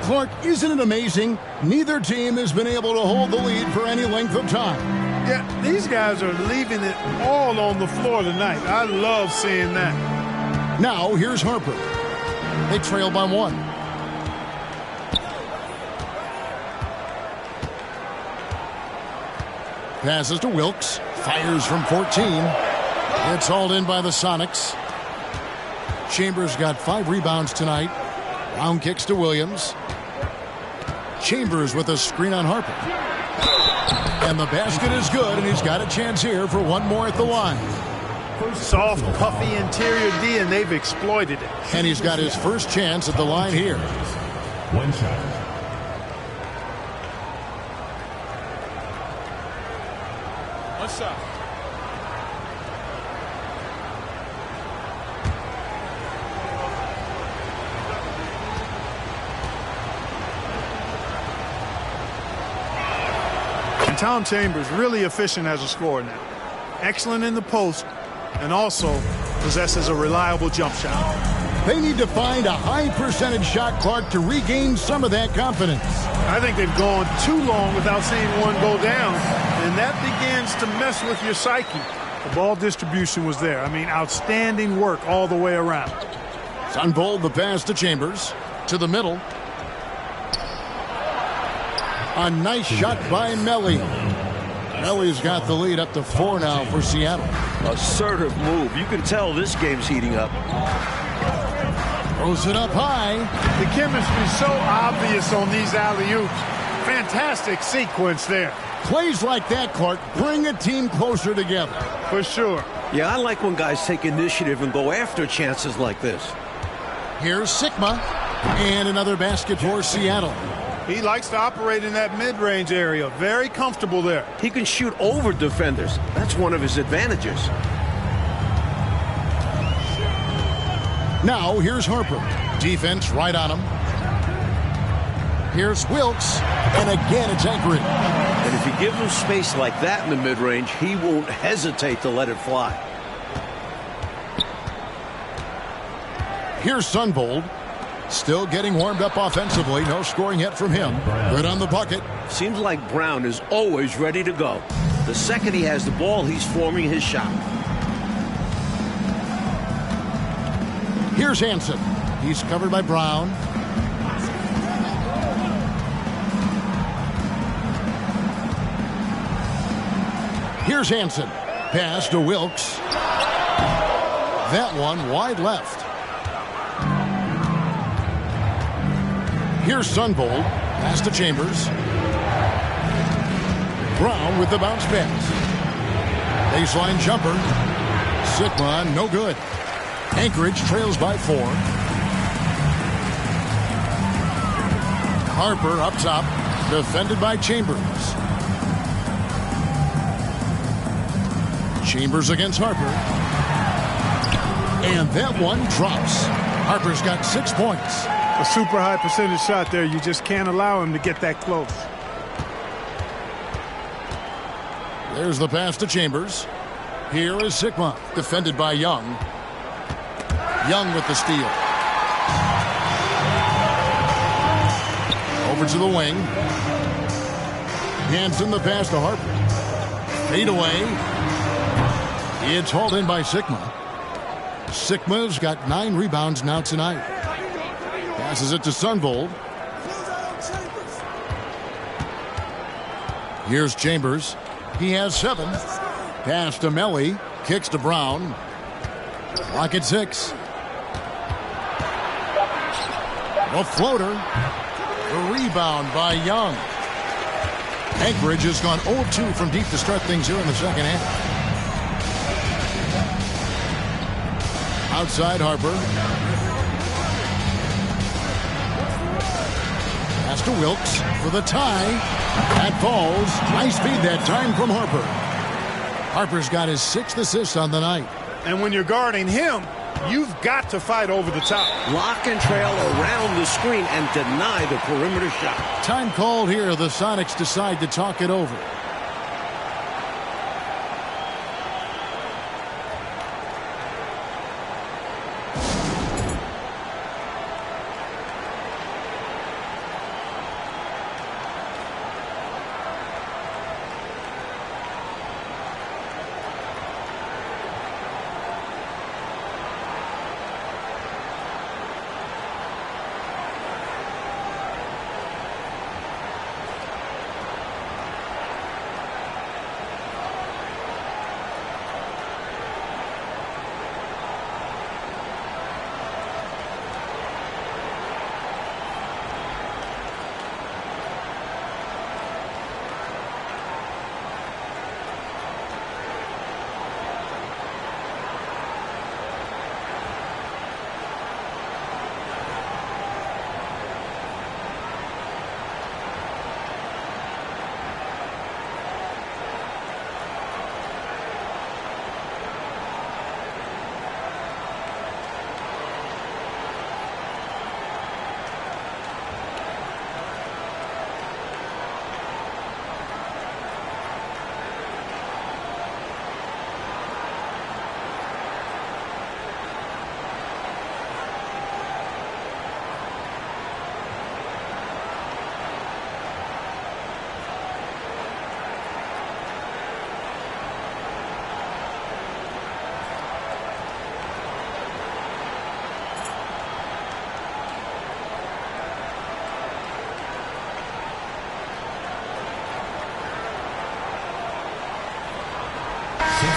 [SPEAKER 1] Clark, isn't it amazing? Neither team has been able to hold the lead for any length of time.
[SPEAKER 7] Yeah, these guys are leaving it all on the floor tonight. I love seeing that.
[SPEAKER 1] Now, here's Harper. They trail by 1. Passes to Wilkes. Fires from 14. It's hauled in by the Sonics. Chambers got 5 rebounds tonight. Brown kicks to Williams. Chambers with a screen on Harper. And the basket is good, and he's got a chance here for one more at the line.
[SPEAKER 7] Soft, puffy interior D, and they've exploited it.
[SPEAKER 1] And he's got his first chance at the line here.
[SPEAKER 5] One shot.
[SPEAKER 4] One shot.
[SPEAKER 7] And Tom Chambers really efficient as a scorer now. Excellent in the post, and also possesses a reliable jump shot.
[SPEAKER 1] They need to find a high percentage shot, Clark, to regain some of that confidence.
[SPEAKER 7] I think they've gone too long without seeing one go down, and that begins to mess with your psyche. The ball distribution was there. I mean, outstanding work all the way around.
[SPEAKER 1] Sunvold the pass to Chambers. To the middle. A nice shot by Melly. Melly's got the lead up to 4 now for Seattle.
[SPEAKER 2] Assertive move. You can tell this game's heating up.
[SPEAKER 1] Throws it up high.
[SPEAKER 7] The chemistry's so obvious on these alley-oops. Fantastic sequence there.
[SPEAKER 1] Plays like that, Clark, bring a team closer together.
[SPEAKER 7] For sure.
[SPEAKER 2] Yeah, I like when guys take initiative and go after chances like this.
[SPEAKER 1] Here's Sigma. And another basket for Seattle.
[SPEAKER 7] He likes to operate in that mid-range area. Very comfortable there.
[SPEAKER 2] He can shoot over defenders. That's one of his advantages.
[SPEAKER 1] Now, here's Harper. Defense right on him. Here's Wilkes. And again, it's Anchorage.
[SPEAKER 2] And if you give him space like that in the mid-range, he won't hesitate to let it fly.
[SPEAKER 1] Here's Sunvold. Still getting warmed up offensively. No scoring yet from him. Good on the bucket.
[SPEAKER 2] Seems like Brown is always ready to go. The second he has the ball, he's forming his shot.
[SPEAKER 1] Here's Hansen. He's covered by Brown. Here's Hansen. Pass to Wilkes. That one wide left. Here's Sunvold. Pass to Chambers. Brown with the bounce pass. Baseline jumper. Sigma, no good. Anchorage trails by 4. Harper up top. Defended by Chambers. Chambers against Harper. And that one drops. Harper's got 6 points.
[SPEAKER 7] A super high percentage shot there. You just can't allow him to get that close.
[SPEAKER 1] There's the pass to Chambers. Here is Sigma, defended by Young. Young with the steal. Over to the wing. Hansen the pass to Harper. Fade away. It's hauled in by Sigma. Sigma's got 9 rebounds now tonight. Passes it to Sunvold. Here's Chambers. He has 7. Pass to Melly. Kicks to Brown. Clock at 6. A floater. The rebound by Young. Anchorage has gone 0-2 from deep to start things here in the second half. Outside Harper. Pass to Wilkes for the tie. That falls. Nice feed that time from Harper. Harper's got his 6th assist on the night.
[SPEAKER 7] And when you're guarding him, you've got to fight over the top.
[SPEAKER 2] Lock and trail around the screen and deny the perimeter shot.
[SPEAKER 1] Time called here. The Sonics decide to talk it over.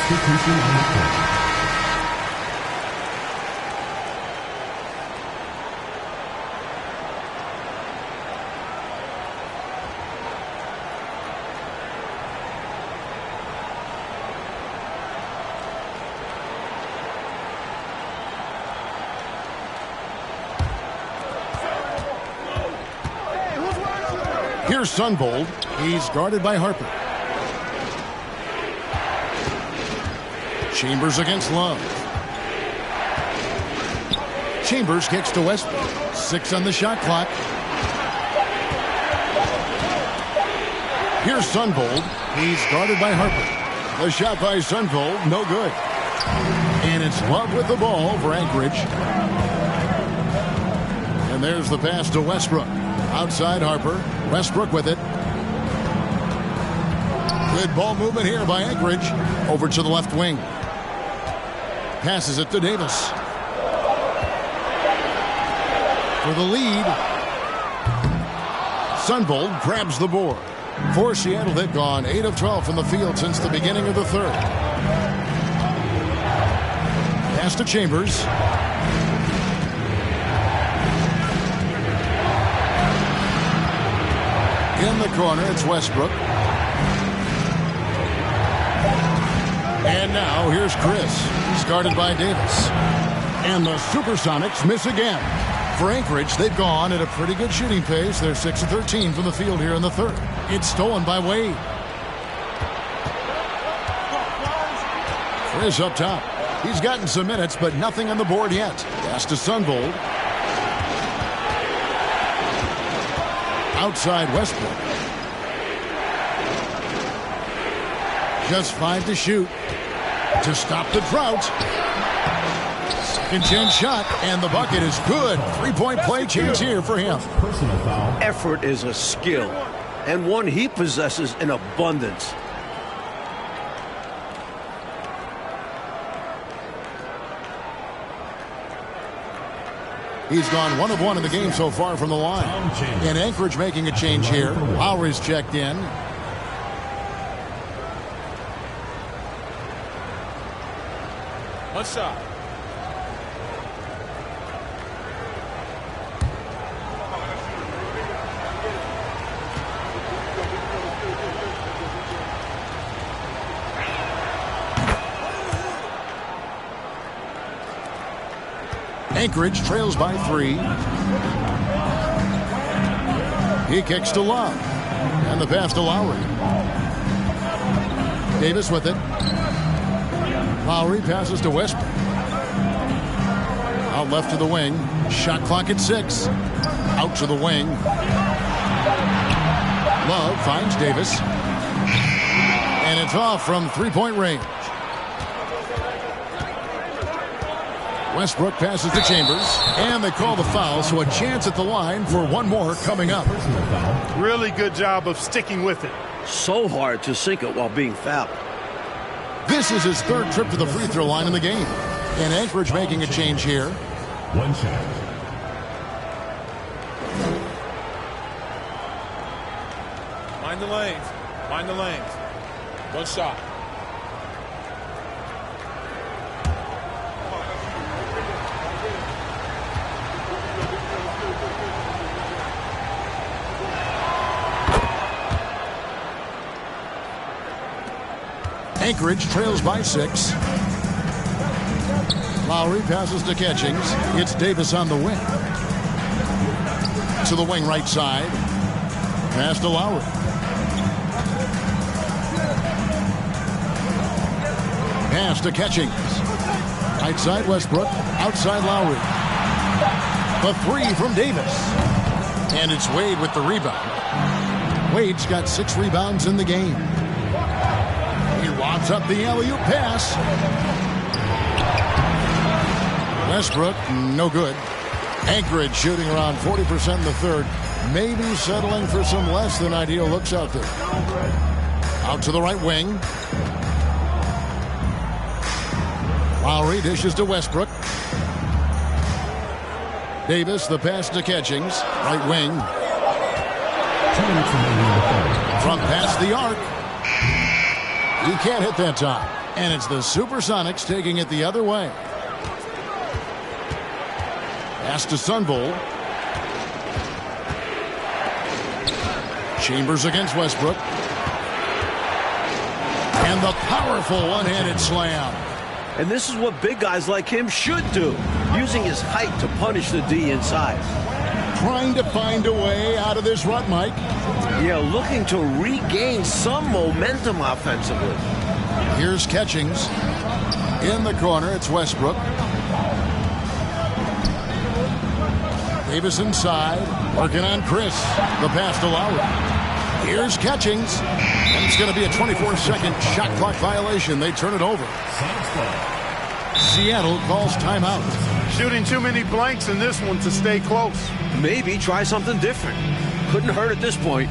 [SPEAKER 5] Substitution on the court.
[SPEAKER 1] Here's Sunvold. He's guarded by Harper. Chambers against Love. Chambers kicks to Westbrook. 6 on the shot clock. Here's Sunvold. He's guarded by Harper. The shot by Sunvold, no good. And it's Love with the ball for Anchorage. And there's the pass to Westbrook. Outside Harper. Westbrook with it. Good ball movement here by Anchorage. Over to the left wing. Passes it to Davis. For the lead. Sunvold grabs the board. For Seattle, they've gone 8 of 12 from the field since the beginning of the third. Pass to Chambers. In the corner, it's Westbrook. And now, here's Chris. He's guarded by Davis. And the Supersonics miss again. For Anchorage, they've gone at a pretty good shooting pace. They're 6 of 13 from the field here in the third. It's stolen by Wade. Chris up top. He's gotten some minutes, but nothing on the board yet. Pass to Sunvold. Outside Westbrook. Just 5 to shoot. To stop the drought. Second chance shot, and the bucket is good. 3-point play chance here for him.
[SPEAKER 5] Personal foul.
[SPEAKER 2] Effort is a skill, and one he possesses in abundance.
[SPEAKER 1] He's gone 1 of 1 in the game so far from the line. And Anchorage making a change here. Lowry's checked in.
[SPEAKER 4] One shot.
[SPEAKER 1] Anchorage trails by 3. He kicks to Love. And the pass to Lowry. Davis with it. Lowry passes to Westbrook. Out left to the wing. Shot clock at 6. Out to the wing. Love finds Davis. And it's off from 3-point range. Westbrook passes to Chambers, and they call the foul, so a chance at the line for one more coming up.
[SPEAKER 7] Really good job of sticking with it.
[SPEAKER 2] So hard to sink it while being fouled.
[SPEAKER 1] This is his 3rd trip to the free throw line in the game. And Anchorage making a change here.
[SPEAKER 5] One shot.
[SPEAKER 4] Mind the lanes. Mind the lanes. One shot.
[SPEAKER 1] Anchorage trails by 6. Lowry passes to Catchings. It's Davis on the wing. To the wing right side. Pass to Lowry. Pass to Catchings. Right side Westbrook. Outside Lowry. The 3 from Davis. And it's Wade with the rebound. Wade's got 6 rebounds in the game. He lobs up the alley-oop pass. Westbrook, no good. Anchorage shooting around 40% in the third. Maybe settling for some less than ideal looks out there. Out to the right wing. Lowry dishes to Westbrook. Davis, the pass to Catchings. Right wing. Front pass the arc. He can't hit that time. And it's the Supersonics taking it the other way. Pass to Sunvol. Chambers against Westbrook. And the powerful one-handed slam.
[SPEAKER 2] And this is what big guys like him should do, using his height to punish the D inside.
[SPEAKER 1] Trying to find a way out of this rut, Mike.
[SPEAKER 2] Yeah, looking to regain some momentum offensively.
[SPEAKER 1] Here's Catchings. In the corner, it's Westbrook. Davis inside, working on Chris. The pass to Lowry. Here's Catchings. And it's going to be a 24-second shot clock violation. They turn it over. Seattle calls timeout.
[SPEAKER 7] Shooting too many blanks in this one to stay close.
[SPEAKER 2] Maybe try something different. Couldn't hurt at this point.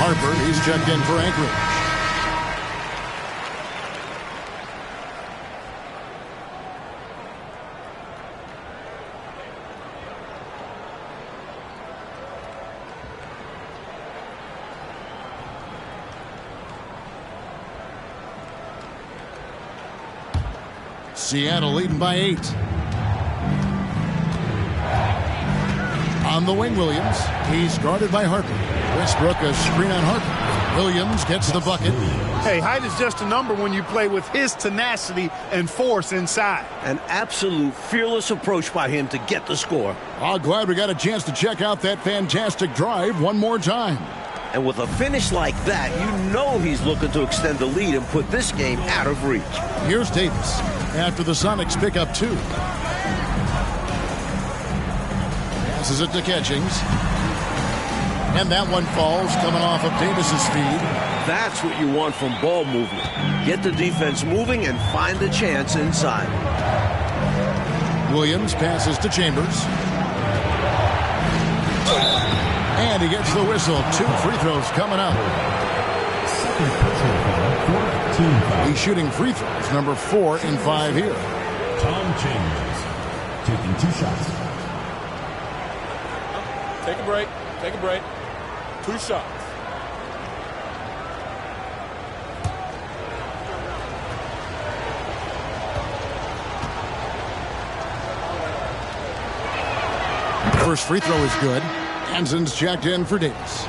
[SPEAKER 1] Harper, he's checked in for Anchorage. Seattle leading by 8. On the wing, Williams. He's guarded by Harper. Westbrook, a screen on Harper. Williams gets the bucket.
[SPEAKER 7] Hey, height is just a number when you play with his tenacity and force inside.
[SPEAKER 2] An absolute fearless approach by him to get the score.
[SPEAKER 1] Oh, glad we got a chance to check out that fantastic drive one more time.
[SPEAKER 2] And with a finish like that, you know he's looking to extend the lead and put this game out of reach.
[SPEAKER 1] Here's Davis after the Sonics pick up 2. Passes it to Catchings. And that one falls, coming off of Davis's feed.
[SPEAKER 2] That's what you want from ball movement. Get the defense moving and find the chance inside.
[SPEAKER 1] Williams passes to Chambers. And he gets the whistle. 2 free throws coming up. He's shooting free throws, number 4 in 5 here.
[SPEAKER 5] Tom Chambers taking 2 shots.
[SPEAKER 4] Take a break. Take a break. 2 shots.
[SPEAKER 1] First free throw is good. Hansen's checked in for Davis.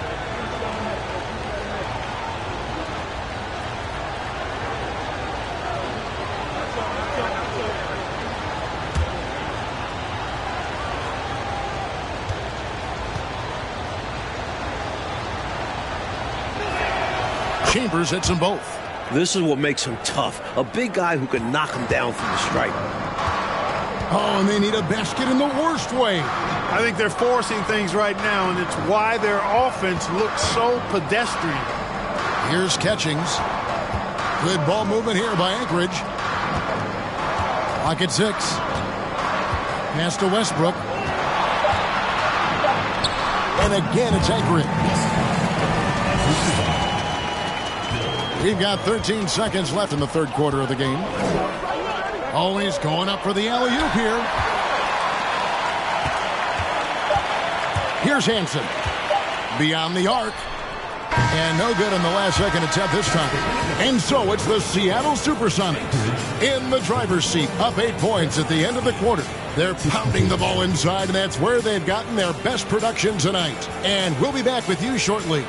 [SPEAKER 1] Chambers hits them both.
[SPEAKER 2] This is what makes him tough. A big guy who can knock him down from the stripe.
[SPEAKER 1] Oh, and they need a basket in the worst way.
[SPEAKER 7] I think they're forcing things right now, and it's why their offense looks so pedestrian.
[SPEAKER 1] Here's Catchings. Good ball movement here by Anchorage. Clock at 6. Pass to Westbrook. And again, it's Anchorage. We've got 13 seconds left in the third quarter of the game. Always going up for the alley-oop here. Here's Hansen. Beyond the arc. And no good in the last second attempt this time. And so it's the Seattle Supersonics in the driver's seat, up 8 points at the end of the quarter. They're pounding the ball inside, and that's where they've gotten their best production tonight. And we'll be back with you shortly.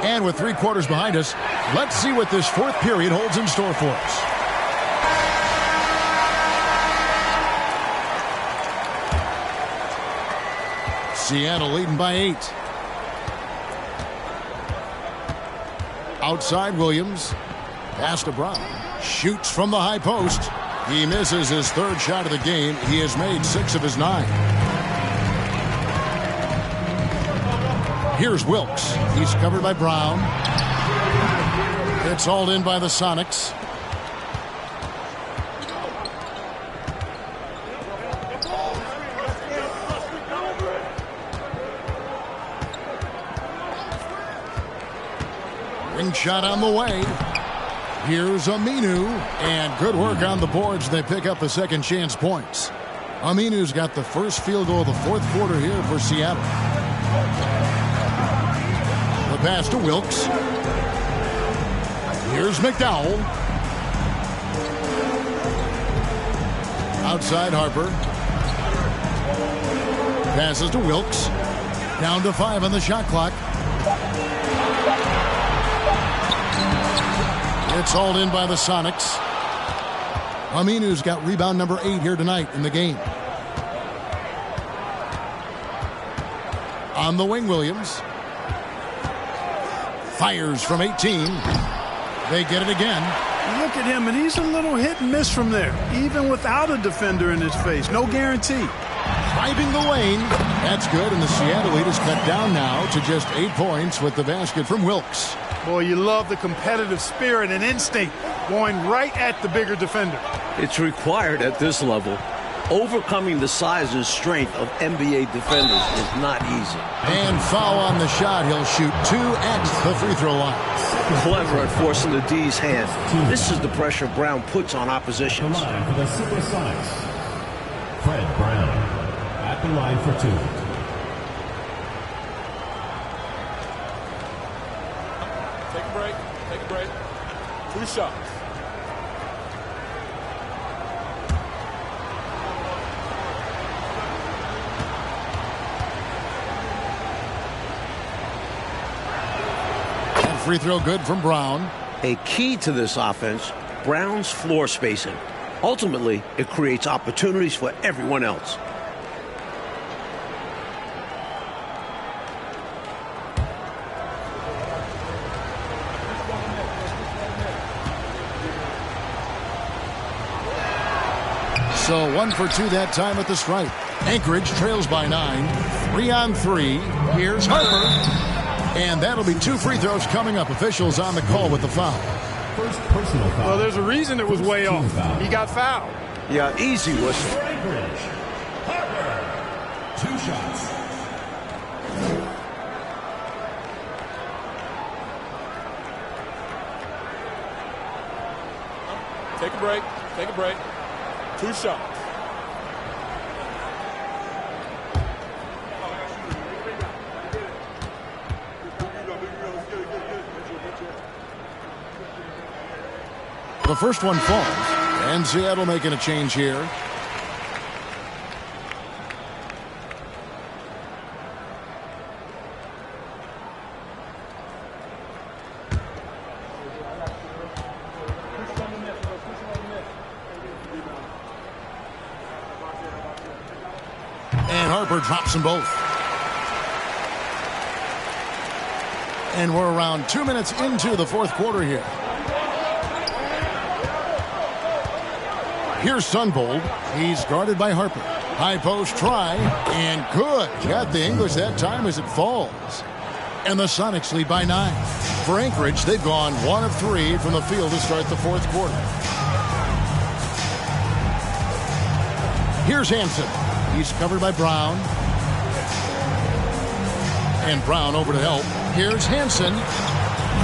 [SPEAKER 1] And with 3 quarters behind us, let's see what this fourth period holds in store for us. Seattle leading by 8. Outside Williams. Pass to Brown. Shoots from the high post. He misses his third shot of the game. He has made 6 of his 9. Here's Wilkes. He's covered by Brown. It's hauled in by the Sonics. Ring shot on the way. Here's Aminu. And good work on the boards. They pick up the second chance points. Aminu's got the first field goal of the fourth quarter here for Seattle. Pass to Wilkes. Here's McDowell. Outside Harper. Passes to Wilkes. Down to 5 on the shot clock. It's hauled in by the Sonics. Aminu's got rebound number 8 here tonight in the game. On the wing, Williams. Fires from 18. They get it again.
[SPEAKER 3] Look at him, and he's a little hit and miss from there, even without a defender in his face. No guarantee.
[SPEAKER 1] Driving the lane. That's good, and the Seattle lead is cut down now to just 8 points with the basket from Wilkes.
[SPEAKER 7] Boy, you love the competitive spirit and instinct going right at the bigger defender.
[SPEAKER 2] It's required at this level. Overcoming the size and strength of NBA defenders is not easy.
[SPEAKER 1] And foul on the shot. He'll shoot 2 at the free throw line.
[SPEAKER 2] Clever at forcing the D's hand. This is the pressure Brown puts on oppositions.
[SPEAKER 5] The line for the Supersonics, Fred Brown at the line for 2.
[SPEAKER 4] Take a break. Take a break. 2 shots.
[SPEAKER 1] Free throw good from Brown.
[SPEAKER 2] A key to this offense, Brown's floor spacing. Ultimately, it creates opportunities for everyone else.
[SPEAKER 1] So 1 for 2 that time at the stripe. Anchorage trails by 9. 3 on 3. Here's Harper. And that'll be 2 free throws coming up. Officials on the call with the foul.
[SPEAKER 5] First personal foul.
[SPEAKER 7] Well, there's a reason it was way off. He got fouled.
[SPEAKER 2] Yeah, easy whistle.
[SPEAKER 5] Anchorage, Harper, 2 shots.
[SPEAKER 4] Take a break. Take a break. 2 shots.
[SPEAKER 1] The first one falls, and Seattle making a change here. And Harper drops them both. And we're around 2 minutes into the fourth quarter here. Here's Sunvold. He's guarded by Harper. High post try, and good. Got the English that time as it falls. And the Sonics lead by 9. For Anchorage, they've gone 1 of 3 from the field to start the fourth quarter. Here's Hansen. He's covered by Brown. And Brown over to help. Here's Hansen.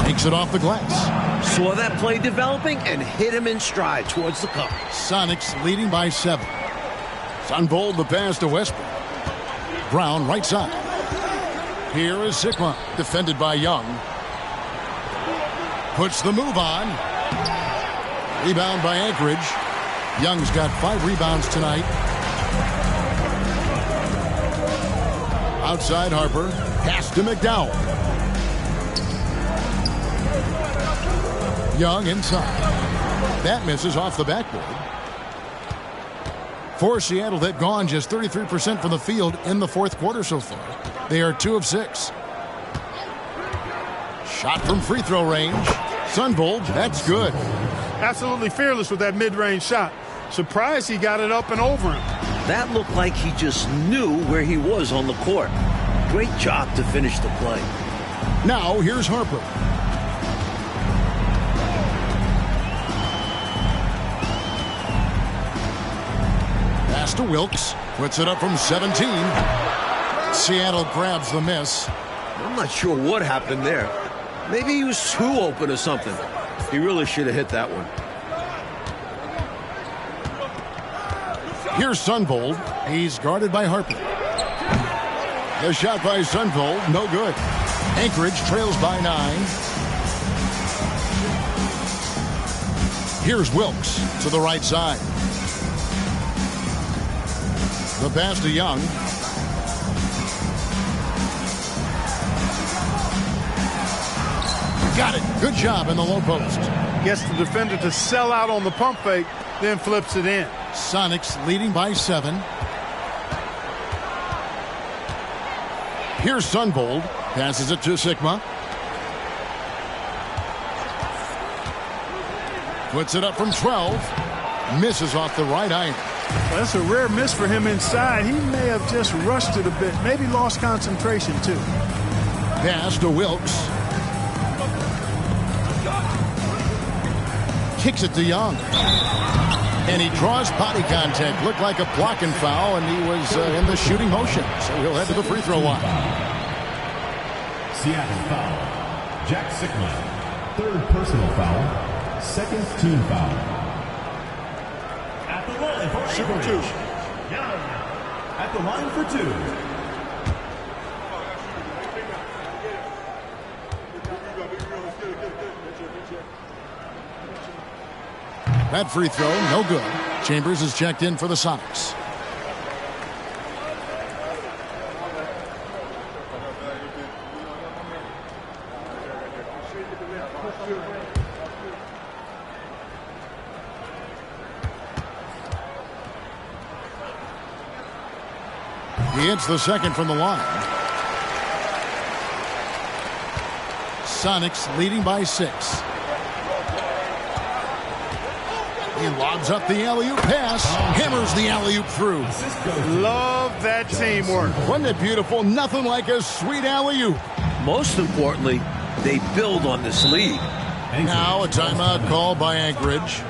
[SPEAKER 1] Takes it off the glass.
[SPEAKER 2] Saw that play developing and hit him in stride towards the cup.
[SPEAKER 1] Sonics leading by 7. Sunvold the pass to Westbrook. Brown right side. Here is Sigma, defended by Young. Puts the move on. Rebound by Anchorage. Young's got 5 rebounds tonight. Outside Harper. Pass to McDowell. Young inside. That misses off the backboard. For Seattle, they've gone just 33% from the field in the fourth quarter so far. They are 2 of 6. Shot from free throw range. Sunvold, that's good.
[SPEAKER 7] Absolutely fearless with that mid-range shot. Surprised he got it up and over him.
[SPEAKER 2] That looked like he just knew where he was on the court. Great job to finish the play.
[SPEAKER 1] Now here's Harper. Pass to Wilkes. Puts it up from 17. Seattle grabs the miss.
[SPEAKER 2] I'm not sure what happened there. Maybe he was too open or something. He really should have hit that one.
[SPEAKER 1] Here's Sunvold. He's guarded by Harper. The shot by Sunvold, no good. Anchorage trails by 9. Here's Wilkes to the right side. The pass to Young. Got it. Good job in the low post.
[SPEAKER 7] Gets the defender to sell out on the pump fake, then flips it in.
[SPEAKER 1] Sonics leading by 7. Here's Sunvold. Passes it to Sigma. Puts it up from 12. Misses off the right iron.
[SPEAKER 7] Well, that's a rare miss for him inside. He may have just rushed it a bit. Maybe lost concentration, too.
[SPEAKER 1] Pass to Wilkes. Kicks it to Young. And he draws body contact. Looked like a blocking foul, and he was in the shooting motion. So he'll head to the free throw line.
[SPEAKER 5] Seattle foul. Jack Sigma. 3rd personal foul. 2nd team foul. At the line for Anchorage. Young. At the line for 2.
[SPEAKER 1] That free throw, no good. Chambers is checked in for the Sonics. He hits the second from the line. Sonics leading by 6. He lobs up the alley-oop pass, hammers the alley-oop through.
[SPEAKER 7] Love that teamwork.
[SPEAKER 1] Wasn't it beautiful? Nothing like a sweet alley-oop.
[SPEAKER 2] Most importantly, they build on this lead.
[SPEAKER 1] Now a timeout call by Anchorage.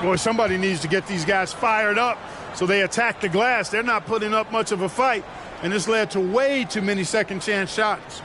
[SPEAKER 7] Boy, somebody needs to get these guys fired up so they attack the glass. They're not putting up much of a fight, and this led to way too many second chance shots.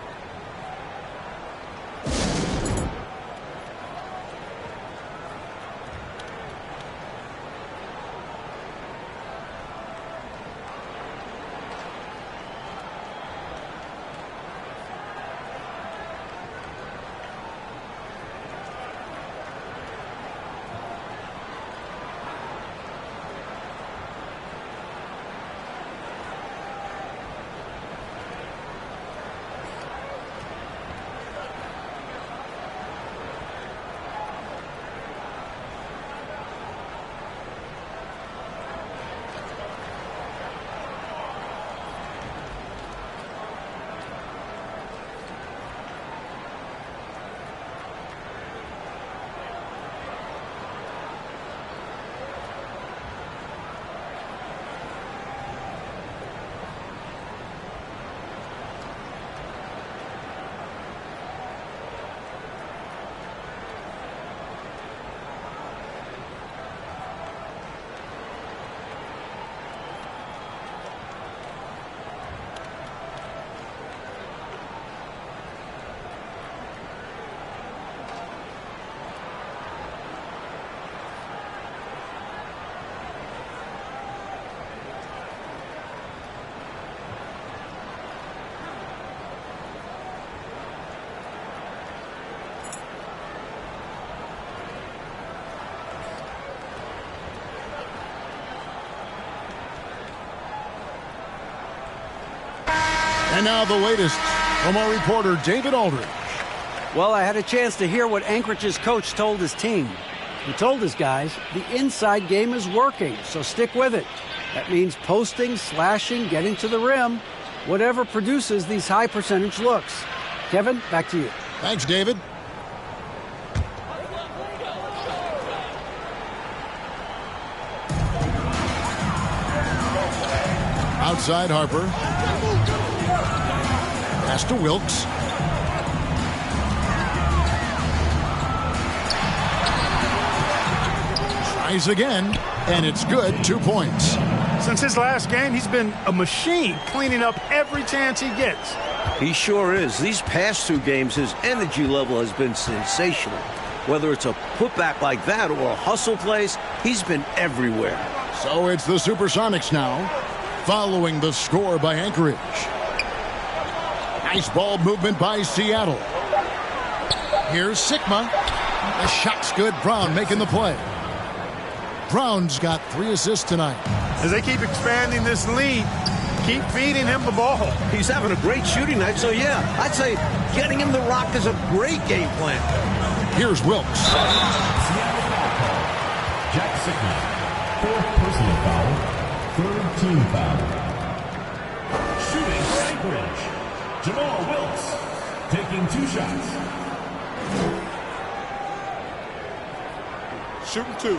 [SPEAKER 1] And now the latest from our reporter, David Aldridge.
[SPEAKER 6] Well, I had a chance to hear what Anchorage's coach told his team. He told his guys the inside game is working, so stick with it. That means posting, slashing, getting to the rim, whatever produces these high percentage looks. Kevin, back to you.
[SPEAKER 1] Thanks, David. Outside Harper. Pass to Wilkes. Tries again, and it's good. 2 points.
[SPEAKER 7] Since his last game, he's been a machine cleaning up every chance he gets.
[SPEAKER 2] He sure is. These past 2 games, his energy level has been sensational. Whether it's a putback like that or a hustle plays, he's been everywhere.
[SPEAKER 1] So it's the Supersonics now, following the score by Anchorage. Nice ball movement by Seattle. Here's Sigma. The shot's good. Brown making the play. Brown's got 3 assists tonight.
[SPEAKER 7] As they keep expanding this lead, keep feeding him the ball.
[SPEAKER 2] He's having a great shooting night, so yeah, I'd say getting him the rock is a great game plan.
[SPEAKER 1] Here's Wilkes.
[SPEAKER 5] Jack Sigma, 4th personal foul, 3rd team foul. Shooting for Anchorage, Jamal Wilkes, taking 2 shots.
[SPEAKER 4] Shooting 2.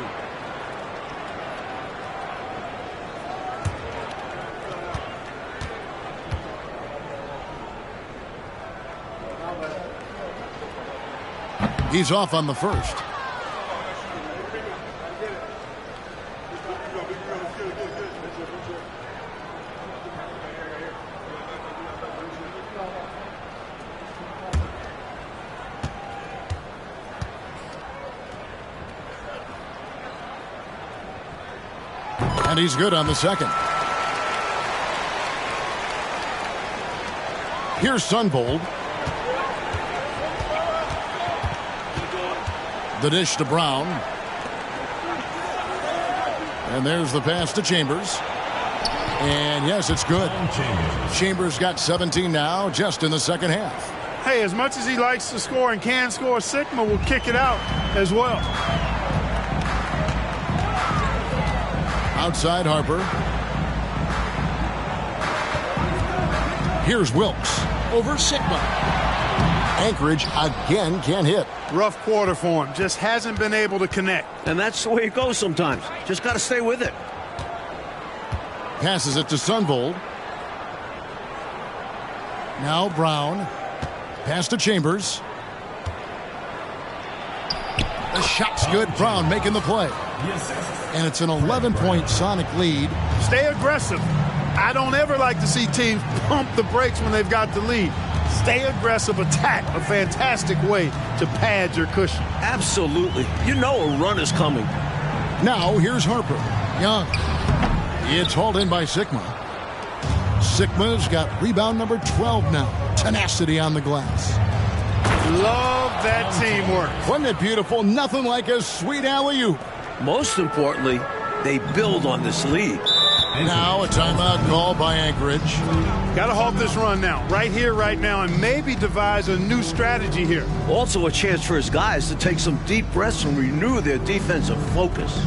[SPEAKER 1] He's off on the first. And he's good on the second. Here's Sunvold. The dish to Brown. And there's the pass to Chambers. And yes, it's good. Chambers got 17 now, just in the second half.
[SPEAKER 7] Hey, as much as he likes to score and can score, Sigma will kick it out as well.
[SPEAKER 1] Outside Harper. Here's Wilkes over Sigma. Anchorage again can't hit.
[SPEAKER 7] Rough quarter for him. Just hasn't been able to connect.
[SPEAKER 2] And that's the way it goes sometimes. Just got to stay with it.
[SPEAKER 1] Passes it to Sunvold. Now Brown. Pass to Chambers. The shot's good. Brown making the play. And it's an 11-point Sonic lead.
[SPEAKER 7] Stay aggressive. I don't ever like to see teams pump the brakes when they've got the lead. Stay aggressive, attack. A fantastic way to pad your cushion.
[SPEAKER 2] Absolutely. You know a run is coming.
[SPEAKER 1] Now here's Harper. Young. It's hauled in by Sigma. Sigma's got rebound number 12 now. Tenacity on the glass.
[SPEAKER 7] Love that teamwork.
[SPEAKER 1] Wasn't it beautiful? Nothing like a sweet alley-oop.
[SPEAKER 2] Most importantly, they build on this lead.
[SPEAKER 1] Now a timeout call by Anchorage.
[SPEAKER 7] Got to halt this run now, right here, right now, and maybe devise a new strategy here.
[SPEAKER 2] Also a chance for his guys to take some deep breaths and renew their defensive focus.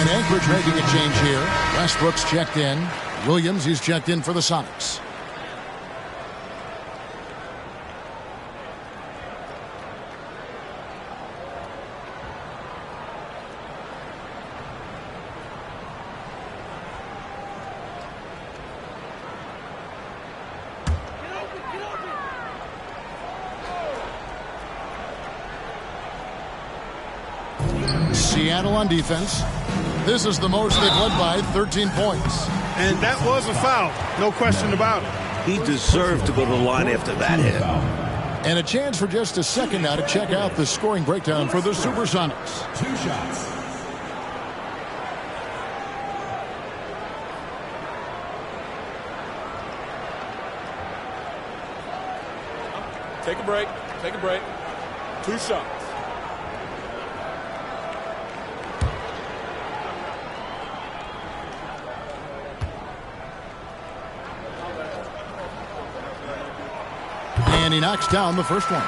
[SPEAKER 1] And Anchorage making a change here. Westbrook's checked in. Williams is checked in for the Sonics. Seattle on defense. This is the most they've led by, 13 points.
[SPEAKER 7] And that was a foul. No question about it.
[SPEAKER 2] He deserved to go to the line after that hit.
[SPEAKER 1] And a chance for just a second now to check out the scoring breakdown for the Supersonics.
[SPEAKER 5] 2 shots.
[SPEAKER 4] Take a break. Take a break. 2 shots.
[SPEAKER 1] And he knocks down the first one.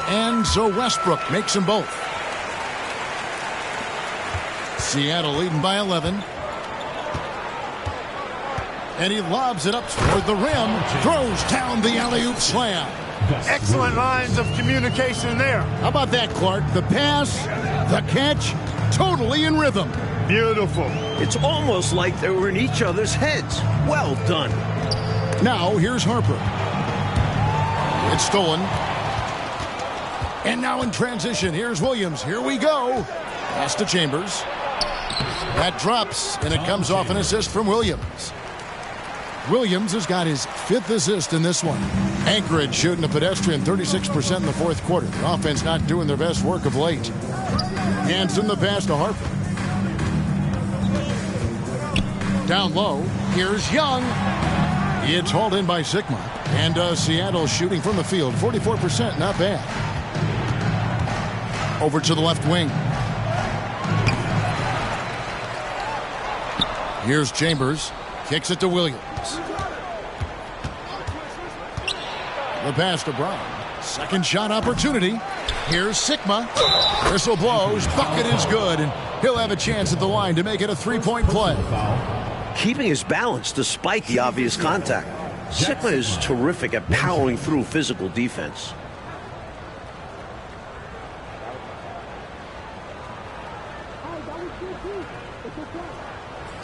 [SPEAKER 1] And so Westbrook makes them both. Seattle leading by 11. And he lobs it up toward the rim. Throws down the alley-oop slam.
[SPEAKER 7] Excellent lines of communication there.
[SPEAKER 1] How about that, Clark? The pass, the catch, totally in rhythm.
[SPEAKER 7] Beautiful.
[SPEAKER 2] It's almost like they were in each other's heads. Well done.
[SPEAKER 1] Now here's Harper. It's stolen. And now in transition, here's Williams. Here we go. Pass to Chambers. That drops, and it comes off an assist from Williams. Williams has got his 5th assist in this one. Anchorage shooting a pedestrian 36% in the 4th quarter. The offense not doing their best work of late. Hanson the pass to Harper. Down low, here's Young. It's hauled in by Sigma. And Seattle shooting from the field, 44%, not bad. Over to the left wing. Here's Chambers. Kicks it to Williams. The pass to Brown. Second shot opportunity. Here's Sigma. Whistle blows. Bucket is good. And he'll have a chance at the line to make it a 3-point play.
[SPEAKER 2] Keeping his balance despite the obvious contact. Sigma is terrific at powering through physical defense.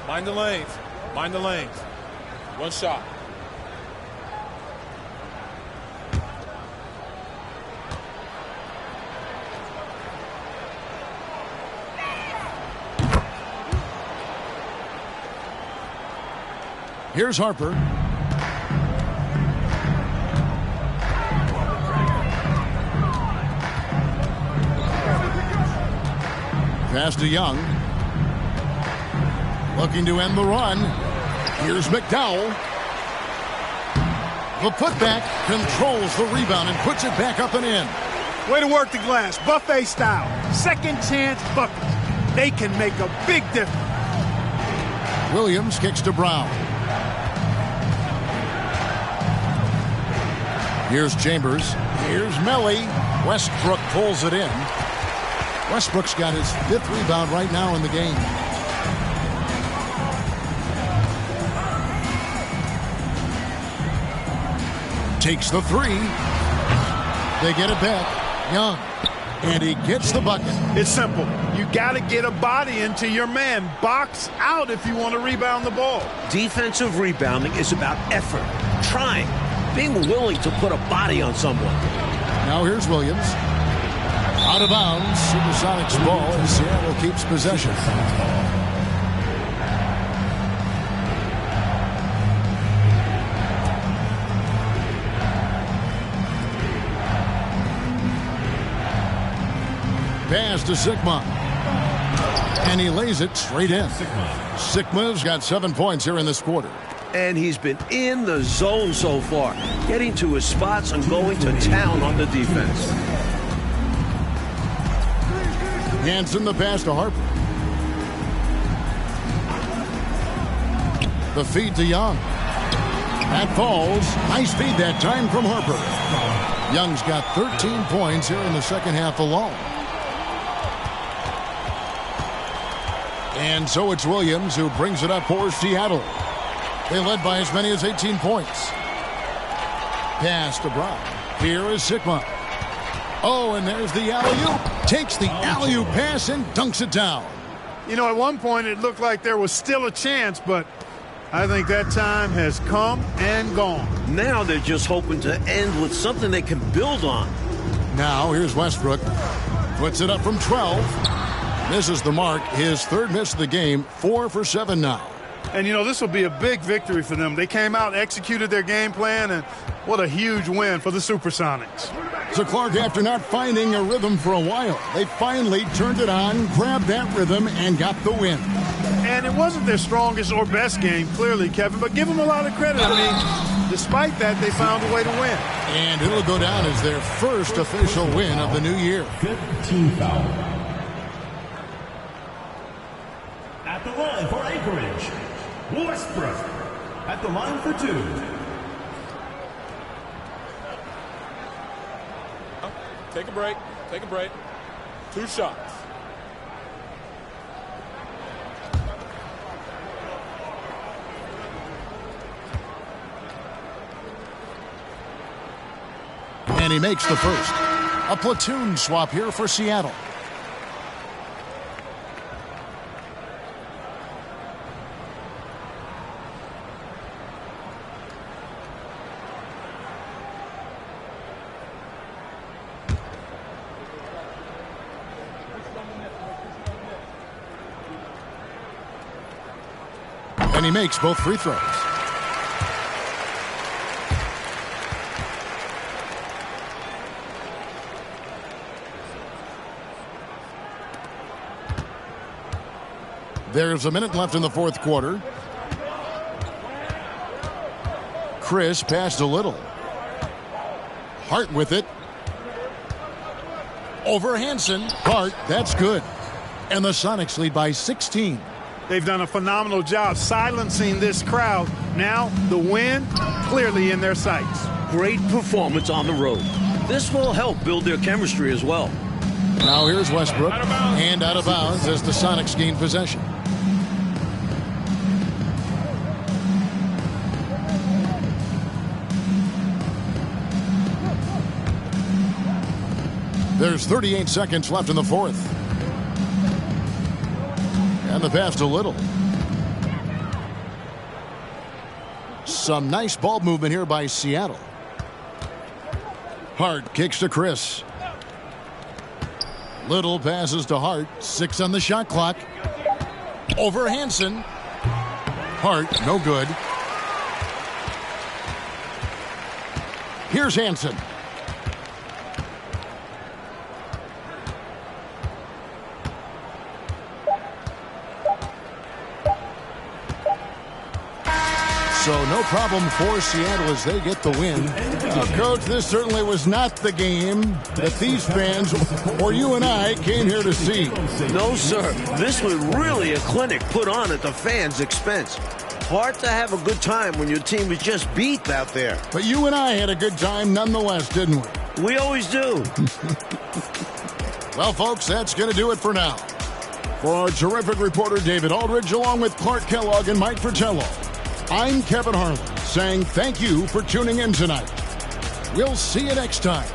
[SPEAKER 4] Mind the lanes. Mind the lanes. 1 shot.
[SPEAKER 1] Here's Harper. Pass to Young. Looking to end the run. Here's McDowell. The putback controls the rebound and puts it back up and in.
[SPEAKER 7] Way to work the glass. Buffet style. Second chance buckets. They can make a big difference.
[SPEAKER 1] Williams kicks to Brown. Here's Chambers. Here's Melly. Westbrook pulls it in. Westbrook's got his 5th rebound right now in the game. Takes the 3. They get it back. Young. And he gets the bucket.
[SPEAKER 7] It's simple. You got to get a body into your man. Box out if you want to rebound the ball.
[SPEAKER 2] Defensive rebounding is about effort, trying, being willing to put a body on someone.
[SPEAKER 1] Now here's Williams. Out of bounds. Supersonics ball as Seattle keeps possession. Pass to Sigma. And he lays it straight in. Sigma's got 7 points here in this quarter.
[SPEAKER 2] And he's been in the zone so far, getting to his spots and going to town on the defense.
[SPEAKER 1] Hanson the pass to Harper. The feed to Young. That falls. Nice feed that time from Harper. Young's got 13 points here in the second half alone. And so it's Williams who brings it up for Seattle. They led by as many as 18 points. Pass to Brown. Here is Sigma. Oh, and there's the alley-oop. Takes the alley-oop pass and dunks it down.
[SPEAKER 7] You know, at one point it looked like there was still a chance, but I think that time has come and gone.
[SPEAKER 2] Now they're just hoping to end with something they can build on.
[SPEAKER 1] Now here's Westbrook. Puts it up from 12. Misses the mark. His third miss of the game. 4 for 7 now.
[SPEAKER 7] And, you know, this will be a big victory for them. They came out, executed their game plan, and what a huge win for the Supersonics.
[SPEAKER 1] So Clark, after not finding a rhythm for a while, they finally turned it on, grabbed that rhythm, and got the win.
[SPEAKER 7] And it wasn't their strongest or best game, clearly, Kevin, but give them a lot of credit. I mean, despite that, they found a way to win.
[SPEAKER 1] And it'll go down as their first official win of the new year.
[SPEAKER 5] Good team foul. At the line for Anchorage, Westbrook. At the line for 2.
[SPEAKER 4] Take a break. Take a break. 2 shots.
[SPEAKER 1] And he makes the first. A platoon swap here for Seattle. And he makes both free throws. There's a minute left in the fourth quarter. Chris passed a little. Hart with it. Over Hanson. Hart, that's good. And the Sonics lead by 16.
[SPEAKER 7] They've done a phenomenal job silencing this crowd. Now, the win clearly in their sights.
[SPEAKER 2] Great performance on the road. This will help build their chemistry as well.
[SPEAKER 1] Now here's Westbrook. And out of bounds as the Sonics gain possession. There's 38 seconds left in the fourth. And the pass to Little. Some nice ball movement here by Seattle. Hart kicks to Chris. Little passes to Hart. 6 on the shot clock. Over Hanson. Hart, no good. Here's Hanson. So no problem for Seattle as they get the win. Coach, this certainly was not the game that these fans or you and I came here to see.
[SPEAKER 2] No, sir. This was really a clinic put on at the fans' expense. Hard to have a good time when your team was just beat out there.
[SPEAKER 1] But you and I had a good time nonetheless, didn't we?
[SPEAKER 2] We always do.
[SPEAKER 1] Well, folks, that's going to do it for now. For our terrific reporter, David Aldridge, along with Clark Kellogg and Mike Fratello, I'm Kevin Harlan saying thank you for tuning in tonight. We'll see you next time